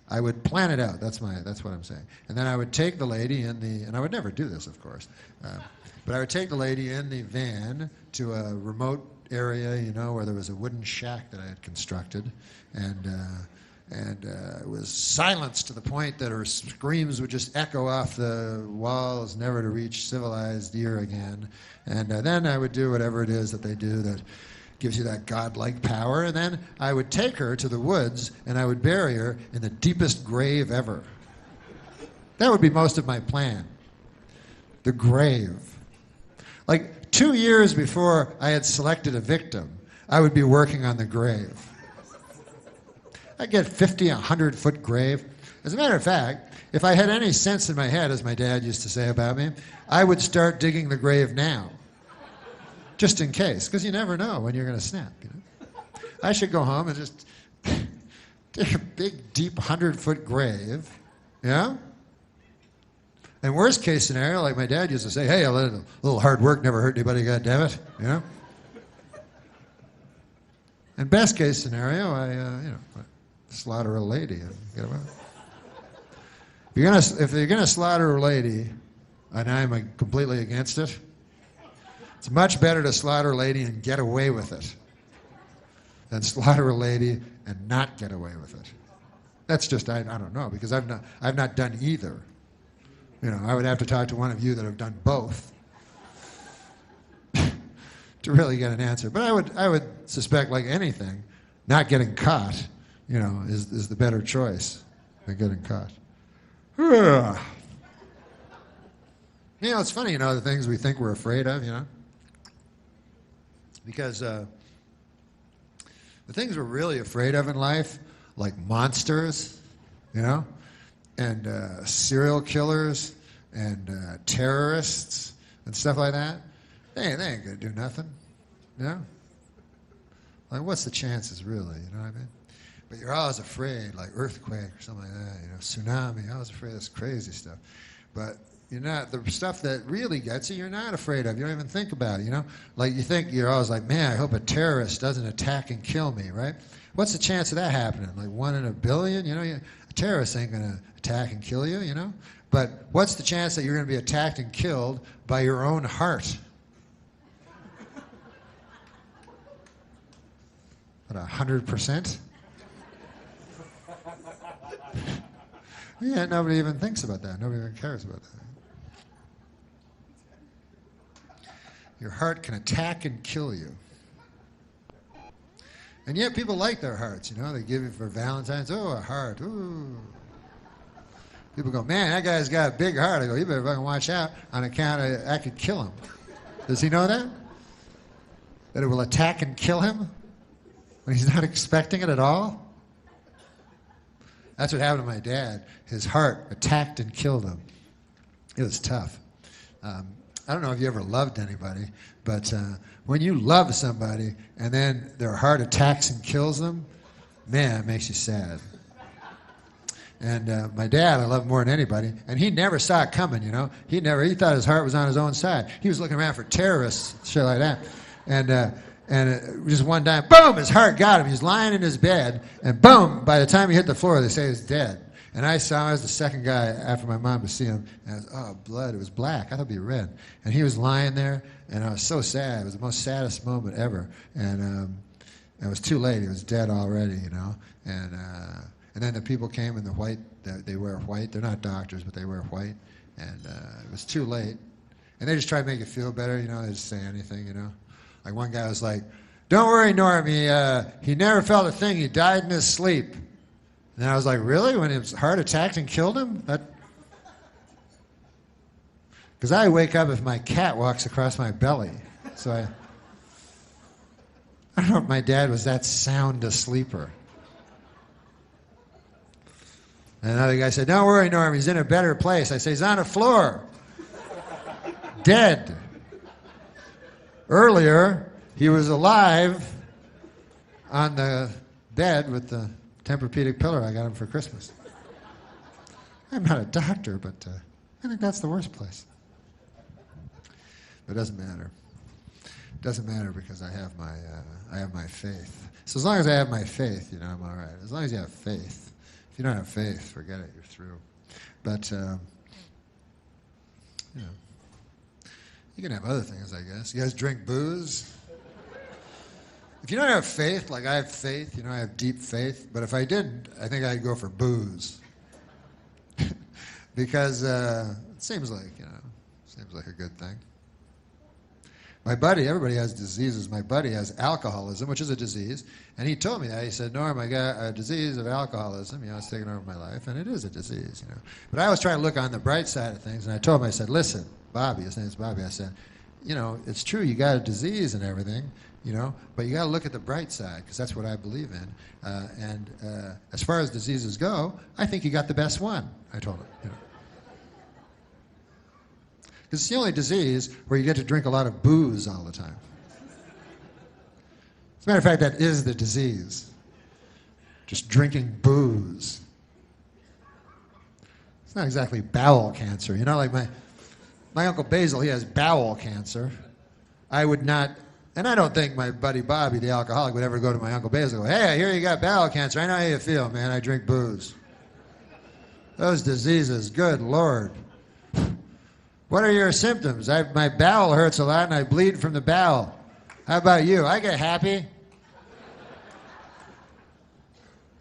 I would plan it out. That's what I'm saying. And then I would take the lady and I would never do this, of course, but I would take the lady in the van to a remote area, where there was a wooden shack that I had constructed, and it was silenced to the point that her screams would just echo off the walls, never to reach civilized ear again. And then I would do whatever it is that they do that gives you that godlike power. And then I would take her to the woods and I would bury her in the deepest grave ever. That would be most of my plan. The grave. Like 2 years before I had selected a victim, I would be working on the grave. I'd get 50, 100-foot grave. As a matter of fact, if I had any sense in my head, as my dad used to say about me, I would start digging the grave now. Just in case, because you never know when you're going to snap. I should go home and just dig a big, deep 100-foot grave, And worst case scenario, like my dad used to say, hey, a little hard work never hurt anybody, goddammit, And best case scenario, I slaughter a lady and get away. If you're gonna slaughter a lady, and I'm completely against it, it's much better to slaughter a lady and get away with it than slaughter a lady and not get away with it. That's just I don't know, because I've not done either. I would have to talk to one of you that have done both to really get an answer. But I would suspect, like anything, not getting caught, is the better choice than getting caught. It's funny, the things we think we're afraid of, because the things we're really afraid of in life, like monsters, and serial killers and terrorists and stuff like that, they ain't going to do nothing, Like, what's the chances, really, you know what I mean? But you're always afraid, like earthquake or something like that, tsunami, I was afraid of this crazy stuff. But you're not, the stuff that really gets you, you're not afraid of. You don't even think about it, Like, you think, you're always like, man, I hope a terrorist doesn't attack and kill me, right? What's the chance of that happening? Like 1 in a billion? A terrorist ain't going to attack and kill you, But what's the chance that you're going to be attacked and killed by your own heart? What, 100%? Yeah, nobody even thinks about that. Nobody even cares about that. Your heart can attack and kill you. And yet people like their hearts, They give you for Valentine's, a heart, ooh. People go, man, that guy's got a big heart. I go, you better fucking watch out on account of I could kill him. Does he know that? That it will attack and kill him when he's not expecting it at all? That's what happened to my dad. His heart attacked and killed him. It was tough. I don't know if you ever loved anybody, but when you love somebody and then their heart attacks and kills them, man, it makes you sad. And my dad, I love more than anybody, and he never saw it coming, He thought his heart was on his own side. He was looking around for terrorists, shit like that. And just one time, boom, his heart got him. He was lying in his bed, and boom, by the time he hit the floor, they say he was dead. And I was the second guy after my mom to see him, and blood, it was black. I thought it'd be red. And he was lying there, and I was so sad. It was the most saddest moment ever. And it was too late. He was dead already, And then the people came in the white, they wear white. They're not doctors, but they wear white. And it was too late. And they just try to make you feel better, They just say anything, Like one guy was like, don't worry, Norm, he never felt a thing. He died in his sleep. And I was like, really? When his heart attacked and killed him? Because I wake up if my cat walks across my belly. So I don't know if my dad was that sound a sleeper. And another guy said, don't worry, Norm, he's in a better place. I say, he's on a floor. Dead. Earlier, he was alive on the bed with the Tempur-Pedic pillow I got him for Christmas. I'm not a doctor, but I think that's the worst place. But it doesn't matter. It doesn't matter because I have my faith. So as long as I have my faith, you know, I'm all right. As long as you have faith. If you don't have faith, forget it. You're through. But you know, you can have other things, I guess. You guys drink booze? If you don't have faith, like I have faith, you know, I have deep faith. But if I didn't, I think I'd go for booze. Because it seems like, you know, seems like a good thing. My buddy, everybody has diseases. My buddy has alcoholism, which is a disease. And he told me that. He said, Norm, I got a disease of alcoholism. You know, it's taken over my life. And it is a disease, you know. But I always try to look on the bright side of things. And I told him, I said, listen, Bobby, his name's Bobby. I said, you know, it's true, you got a disease and everything, you know, but you got to look at the bright side because that's what I believe in. And as far as diseases go, I think you got the best one, I told him, you know. Because it's the only disease where you get to drink a lot of booze all the time. As a matter of fact, that is the disease. Just drinking booze. It's not exactly bowel cancer. You know, like my Uncle Basil, he has bowel cancer. I would not, and I don't think my buddy Bobby, the alcoholic, would ever go to my Uncle Basil and go, hey, I hear you got bowel cancer. I know how you feel, man. I drink booze. Those diseases, good Lord. What are your symptoms? My bowel hurts a lot and I bleed from the bowel. How about you? I get happy.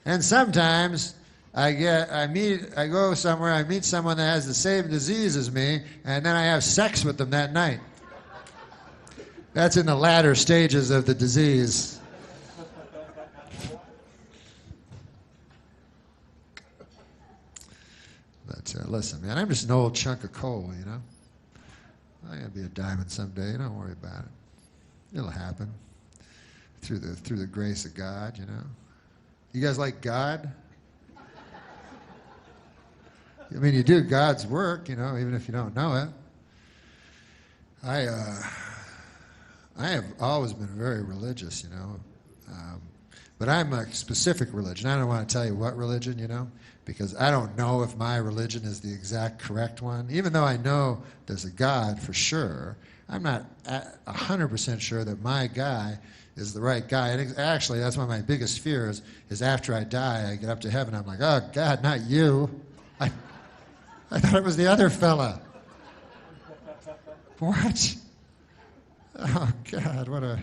And sometimes I go somewhere, I meet someone that has the same disease as me, and then I have sex with them that night. That's in the latter stages of the disease. But listen, man, I'm just an old chunk of coal, you know? I'm gonna be a diamond someday. Don't worry about it. It'll happen through the grace of God, you know. You guys like God? I mean, you do God's work, you know, even if you don't know it. I have always been very religious, you know, but I'm a specific religion. I don't want to tell you what religion, you know, because I don't know if my religion is the exact correct one. Even though I know there's a God for sure, I'm not 100% sure that my guy is the right guy. And actually, that's one of my biggest fears is after I die, I get up to heaven, I'm like, oh, God, not you. I thought it was the other fella. What? Oh, God,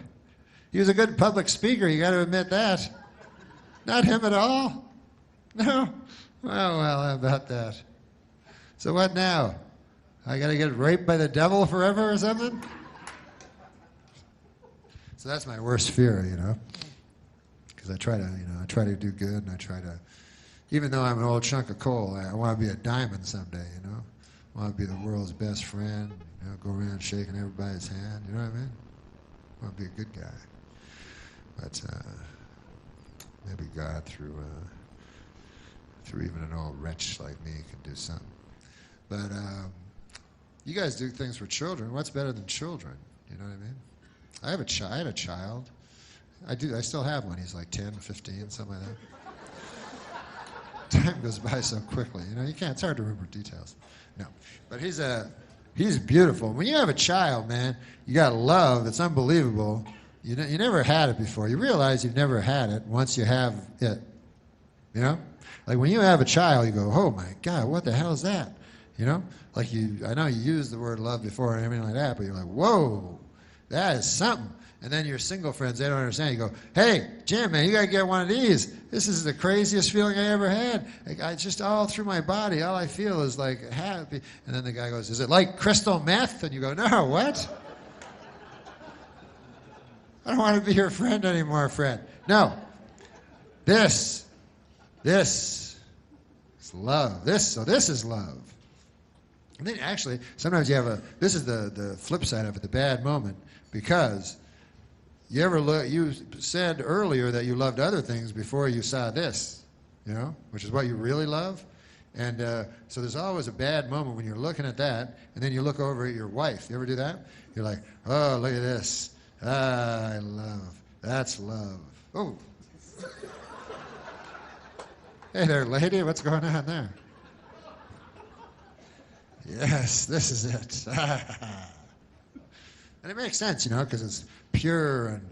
he was a good public speaker, you got to admit that. Not him at all? No? Oh, well, how about that? So what now? I got to get raped by the devil forever or something? So that's my worst fear, you know, because I try to do good, and I try to, even though I'm an old chunk of coal, I want to be a diamond someday, you know. I want to be the world's best friend, you know, go around shaking everybody's hand, you know what I mean? I want to be a good guy. But maybe God, through even an old wretch like me, can do something. But you guys do things for children. What's better than children? You know what I mean? I had a child. I still have one. He's like 10, 15, something like that. Time goes by so quickly. You know, it's hard to remember details. No. But he's beautiful. When you have a child, man, you got love. It's unbelievable. You never had it before. You realize you've never had it once you have it. You know? Like when you have a child, you go, oh my God, what the hell is that? You know? Like I know you used the word love before and everything like that, but you're like, whoa, that is something. And then your single friends, they don't understand. You go, hey, Jim, man, you got to get one of these. This is the craziest feeling I ever had. Like, I just all through my body, all I feel is like happy. And then the guy goes, is it like crystal meth? And you go, no, what? I don't want to be your friend anymore, friend. No. This is love. So this is love. And then actually, sometimes this is the flip side of it, the bad moment, because you said earlier that you loved other things before you saw this, you know, which is what you really love. And so there's always a bad moment when you're looking at that, and then you look over at your wife. You ever do that? You're like, oh, look at this. Ah, I love. That's love. Oh. Hey there, lady. What's going on there? Yes, this is it. And it makes sense, because it's pure and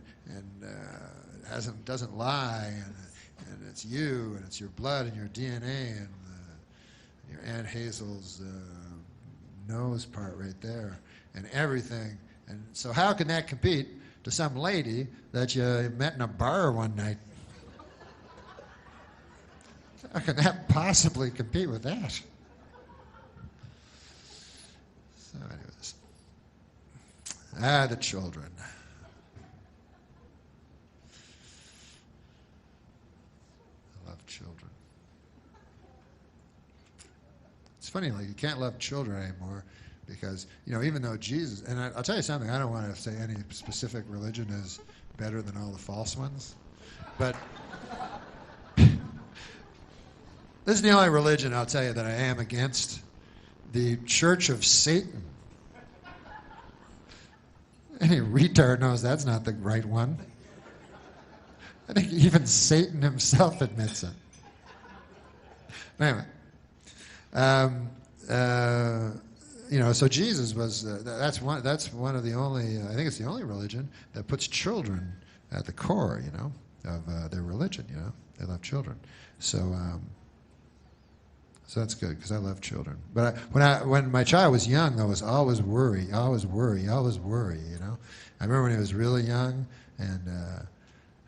doesn't lie, and it's you, and it's your blood and your DNA, and your Aunt Hazel's nose part right there, and everything. And so how can that compete to some lady that you met in a bar one night? How can that possibly compete with that? So anyways. The children. I love children. It's funny, like you can't love children anymore because, even though Jesus, and I'll tell you something, I don't want to say any specific religion is better than all the false ones, but this is the only religion, I'll tell you, that I am against. The Church of Satan. Any retard knows that's not the right one. I think even Satan himself admits it. Anyway. So Jesus was, that's one of the only, I think it's the only religion that puts children at the core, of their religion, They love children. So that's good because I love children. But when my child was young, I was always worry. I remember when he was really young, and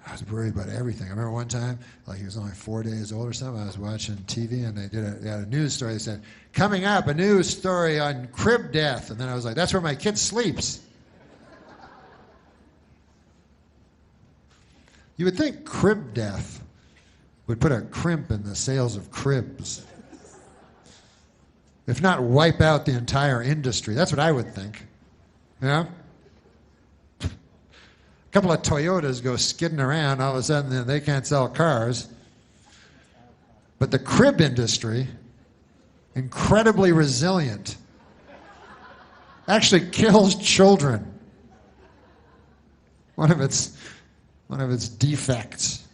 I was worried about everything. I remember one time, like he was only 4 days old or something, I was watching TV, and they had a news story. They said, coming up, a news story on crib death. And then I was like, that's where my kid sleeps. You would think crib death would put a crimp in the sales of cribs. If not wipe out the entire industry. That's what I would think. A couple of Toyotas go skidding around, all of a sudden they can't sell cars. But the crib industry, incredibly resilient, actually kills children. One of its defects.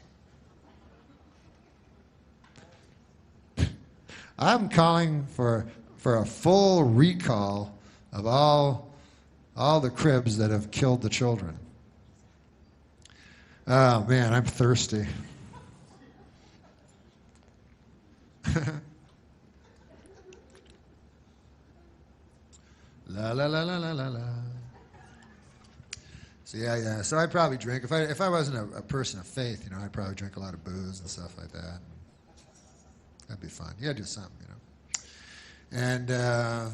I'm calling for a full recall of all the cribs that have killed the children. Oh man, I'm thirsty. La la la la la la la. So yeah. So I'd probably drink if I wasn't a person of faith, I'd probably drink a lot of booze and stuff like that. That'd be fun. You gotta do something, And I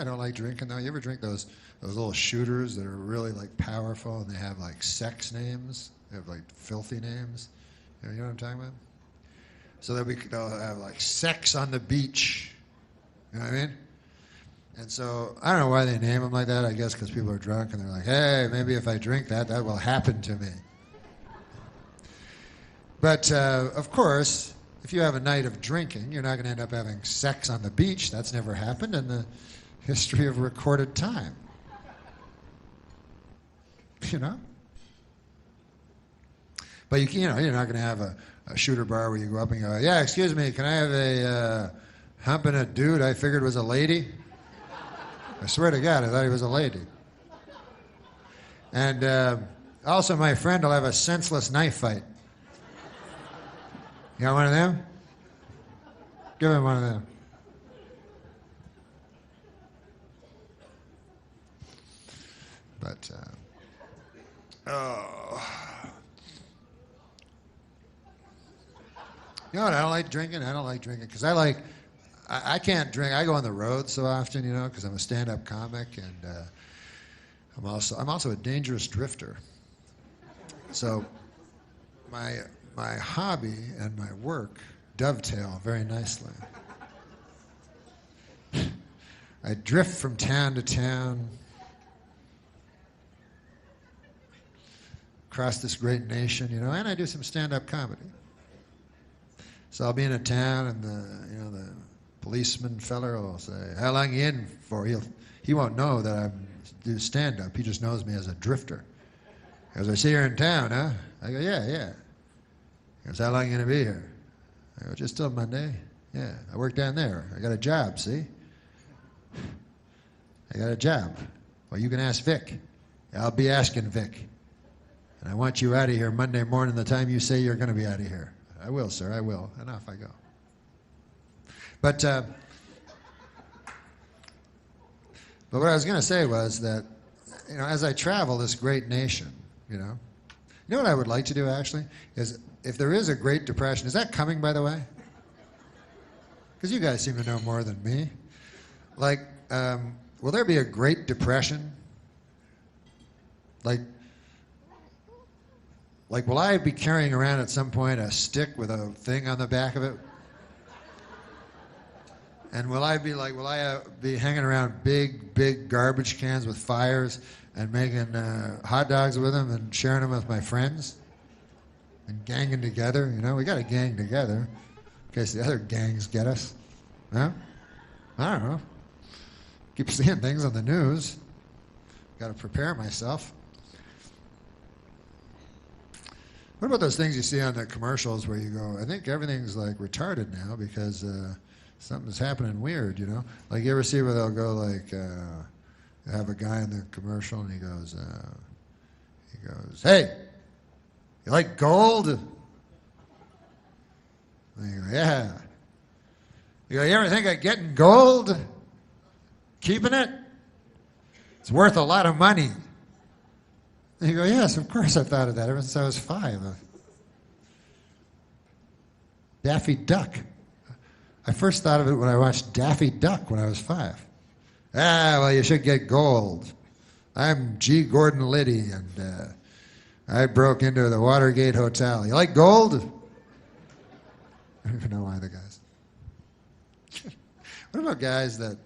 don't like drinking though. You ever drink those little shooters that are really like powerful and they have like sex names? They have like filthy names. You know what I'm talking about? So they'll have like sex on the beach. You know what I mean? And so I don't know why they name them like that. I guess because people are drunk and they're like, hey, maybe if I drink that will happen to me. But, of course, if you have a night of drinking, you're not going to end up having sex on the beach. That's never happened in the history of recorded time. But, you're not going to have a shooter bar where you go up and go, yeah, excuse me, can I have a humping a dude I figured was a lady? I swear to God, I thought he was a lady. And also my friend will have a senseless knife fight. You got one of them? Give him one of them. But, You know what? I don't like drinking because I can't drink. I go on the road so often, because I'm a stand-up comic, and I'm also a dangerous drifter. So my hobby and my work dovetail very nicely. I drift from town to town, across this great nation, and I do some stand-up comedy. So I'll be in a town, and the policeman feller will say, "How long you in for?" He won't know that I do stand-up. He just knows me as a drifter. He goes, "I see you're in town, huh?" I go, "Yeah." He goes, "How long you gonna be here?" I go, "Just till Monday." "Yeah, I work down there. I got a job, see? I got a job." "Well, you can ask Vic." "I'll be asking Vic. And I want you out of here Monday morning the time you say you're going to be out of here." "I will, sir, I will." And off I go. But what I was going to say was that, as I travel this great nation, you know what I would like to do, actually, is if there is a Great Depression, is that coming, by the way? Because you guys seem to know more than me. Like, will there be a Great Depression? Like, will I be carrying around at some point a stick with a thing on the back of it? And will I be hanging around big garbage cans with fires and making hot dogs with them and sharing them with my friends? And ganging together, we got to gang together in case the other gangs get us. Huh? I don't know. Keep seeing things on the news. Got to prepare myself. What about those things you see on the commercials where you go, I think everything's like retarded now because something's happening weird, Like you ever see where they'll go like, have a guy in the commercial and he goes, "Hey, you like gold?" And you go, "Yeah." You go, "You ever think of getting gold? Keeping it? It's worth a lot of money." And you go, "Yes, of course I've thought of that ever since I was 5. Daffy Duck. I first thought of it when I watched Daffy Duck when I was 5. Well, you should get gold. I'm G. Gordon Liddy, and I broke into the Watergate Hotel. You like gold?" I don't even know why the guys. What about guys that,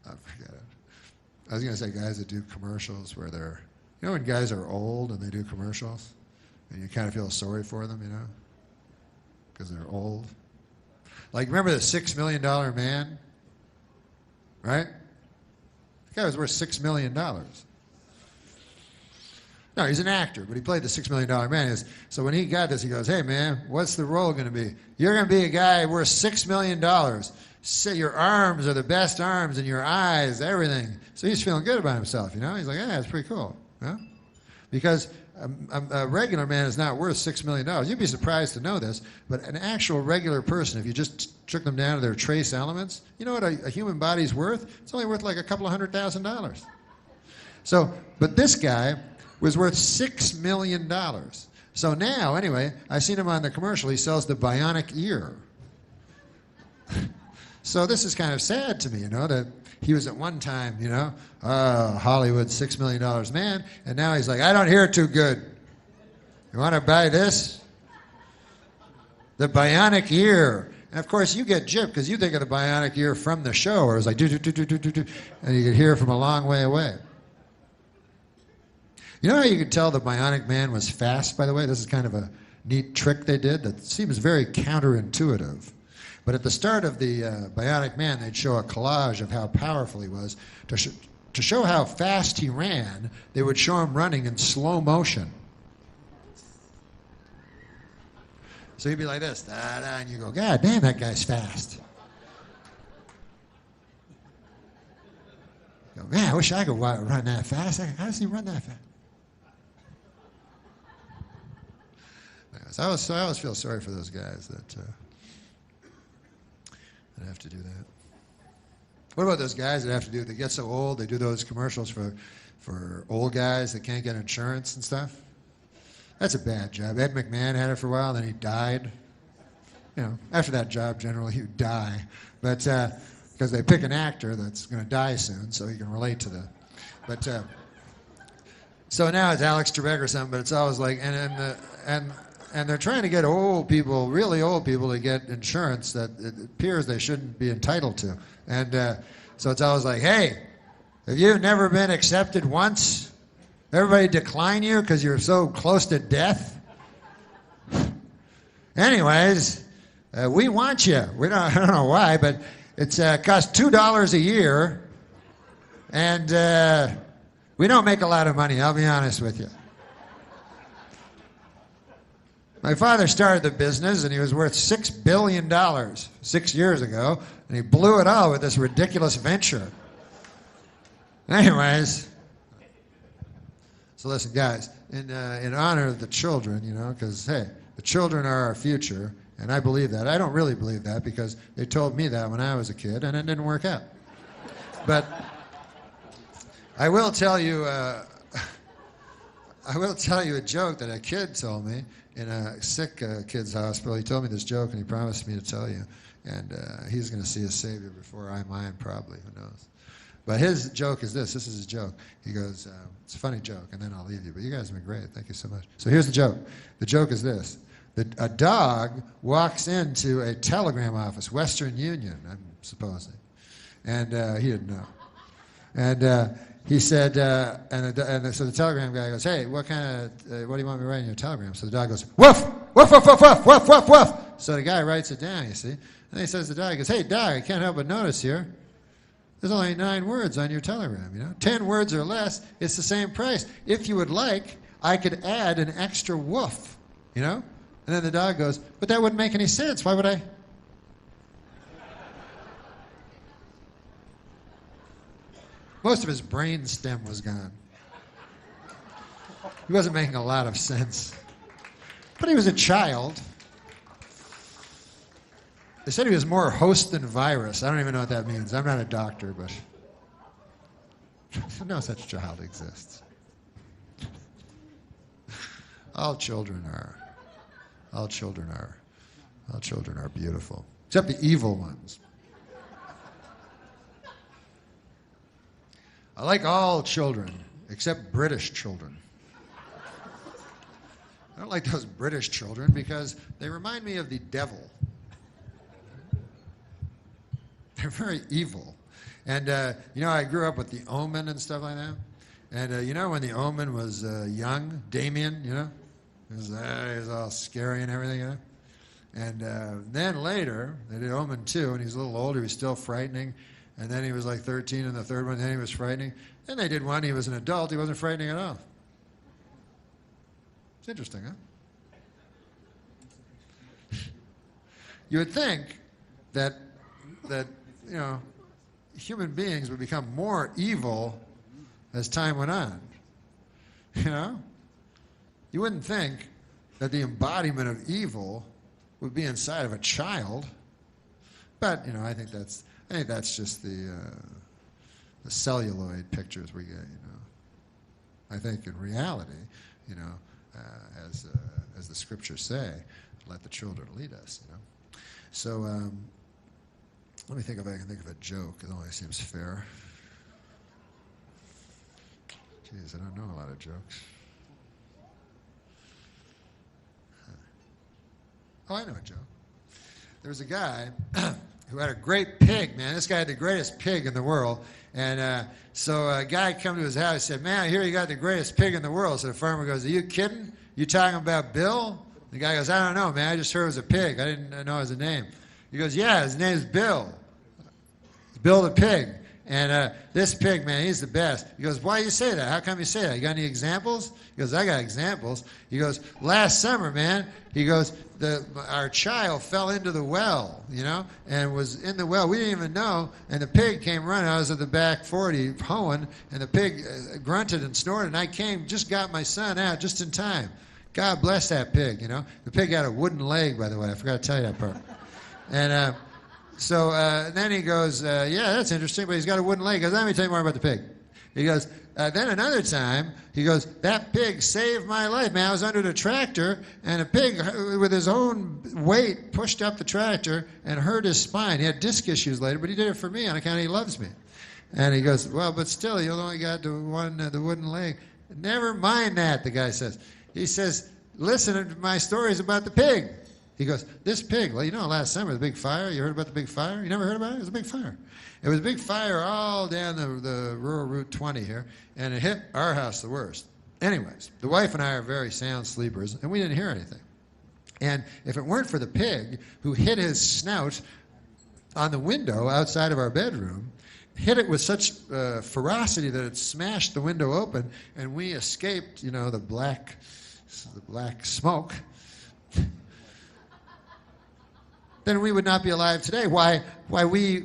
I forget it. I was going to say guys that do commercials where they're, when guys are old and they do commercials, and you kind of feel sorry for them, because they're old. Like, remember the $6 Million Man? Right? The guy was worth $6 million. No, he's an actor, but he played the $6 Million Man. So when he got this, he goes, "Hey, man, what's the role going to be? You're going to be a guy worth $6 million. Say your arms are the best arms, and your eyes, everything." So he's feeling good about himself, He's like, "Yeah, that's pretty cool." Yeah? Because a regular man is not worth $6 million. You'd be surprised to know this, but an actual regular person, if you just took them down to their trace elements, you know what a human body's worth? It's only worth like a couple of $100,000. So, but this guy was worth $6 million. So now, anyway, I seen him on the commercial. He sells the bionic ear. So this is kind of sad to me, that he was at one time, Hollywood $6 million man, and now he's like, "I don't hear too good. You want to buy this? The bionic ear." And of course, you get gypped because you think of the bionic ear from the show, where it was like, do, do, do, do, do, do, do, and you could hear from a long way away. You know how you could tell the bionic man was fast, by the way? This is kind of a neat trick they did that seems very counterintuitive. But at the start of the Bionic Man, they'd show a collage of how powerful he was. To show how fast he ran, they would show him running in slow motion. So he'd be like this, da, da, and you go, "God damn, that guy's fast." You go, "Man, I wish I could run that fast. How does he run that fast?" Anyways, I always feel sorry for those guys that have to do that. What about those guys that have to they get so old, they do those commercials for old guys that can't get insurance and stuff? That's a bad job. Ed McMahon had it for a while, then he died. After that job, generally you die. But because they pick an actor that's going to die soon, so you can relate to that. But so now it's Alex Trebek or something, but it's always like, and they're trying to get old people, really old people, to get insurance that it appears they shouldn't be entitled to. And so it's always like, "Hey, have you never been accepted once? Everybody decline you because you're so close to death? Anyways, We want you. I don't know why, but it's costs $2 a year, and we don't make a lot of money, I'll be honest with you. My father started the business, and he was worth $6 billion 6 years ago, and he blew it all with this ridiculous venture. Anyways, so listen, guys, in honor of the children, because, hey, the children are our future, and I believe that. I don't really believe that because they told me that when I was a kid, and it didn't work out. But I will tell you a joke that a kid told me in a sick kid's hospital. He told me this joke, and he promised me to tell you. And he's going to see a Savior before mine, probably. Who knows? But his joke is this. This is his joke. He goes, it's a funny joke, and then I'll leave you. But you guys have been great. Thank you so much. So here's the joke. The joke is this. A dog walks into a telegram office, Western Union, I'm supposing. And he didn't know. And he said, so the telegram guy goes, hey, what do you want me to write in your telegram? So the dog goes, woof, woof, woof, woof, woof, woof, woof, woof. So the guy writes it down, you see. And he says to the dog, he goes, hey, dog, I can't help but notice here, there's only 9 words on your telegram, 10 words or less, it's the same price. If you would like, I could add an extra woof, And then the dog goes, but that wouldn't make any sense. Why would I? Most of his brain stem was gone. He wasn't making a lot of sense. But he was a child. They said he was more host than virus. I don't even know what that means. I'm not a doctor, but no such child exists. All children are beautiful, except the evil ones. I like all children, except British children. I don't like those British children because they remind me of the devil. They're very evil. And, I grew up with the Omen and stuff like that. And, when the Omen was young, Damien, he was all scary and everything, And then later, they did Omen 2, and he's a little older, he was still frightening. And then he was like 13 in the third one, and then he was frightening. Then they did one, he was an adult, he wasn't frightening at all. It's interesting, huh? You would think that human beings would become more evil as time went on. You wouldn't think that the embodiment of evil would be inside of a child. But, I think that's just the celluloid pictures we get, I think in reality, as the scriptures say, let the children lead us, So let me think if I can think of a joke. It only seems fair. Jeez, I don't know a lot of jokes. Oh, I know a joke. There was a guy who had a great pig, man. This guy had the greatest pig in the world. And so a guy come to his house and said, man, I hear you got the greatest pig in the world. So the farmer goes, are you kidding? You talking about Bill? The guy goes, I don't know, man. I just heard it was a pig. I didn't know his name. He goes, yeah, his name's Bill. Bill the pig. And this pig, man, he's the best. He goes, why do you say that? How come you say that? You got any examples? He goes, I got examples. He goes, last summer, man, he goes, our child fell into the well, and was in the well. We didn't even know. And the pig came running. I was at the back 40 hoeing, and the pig grunted and snorted. And I just got my son out just in time. God bless that pig, The pig had a wooden leg, by the way. I forgot to tell you that part. And so then he goes, yeah, that's interesting, but he's got a wooden leg. He goes, let me tell you more about the pig. He goes, then another time, he goes, that pig saved my life, man. I was under the tractor, and a pig, with his own weight, pushed up the tractor and hurt his spine. He had disc issues later, but he did it for me on account he loves me. And he goes, well, but still, you only got the wooden leg. Never mind that, the guy says. He says, listen to my stories about the pig. He goes, this pig, well, last summer, the big fire, you heard about the big fire? You never heard about it? It was a big fire. It was a big fire all down the rural Route 20 here, and it hit our house the worst. Anyways, the wife and I are very sound sleepers, and we didn't hear anything. And if it weren't for the pig who hit his snout on the window outside of our bedroom, hit it with such ferocity that it smashed the window open, and we escaped, the black smoke, then we would not be alive today. Why we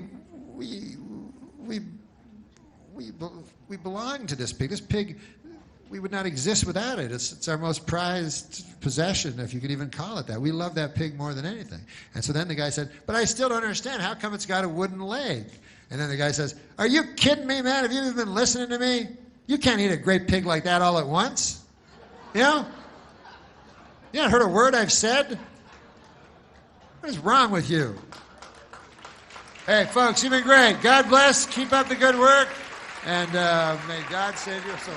belong to this pig. This pig, we would not exist without it. It's our most prized possession, if you could even call it that. We love that pig more than anything. And so then the guy said, but I still don't understand. How come it's got a wooden leg? And then the guy says, are you kidding me, man? Have you even been listening to me? You can't eat a great pig like that all at once. You haven't heard a word I've said? What is wrong with you? Hey, folks, you've been great. God bless. Keep up the good work. And may God save your soul.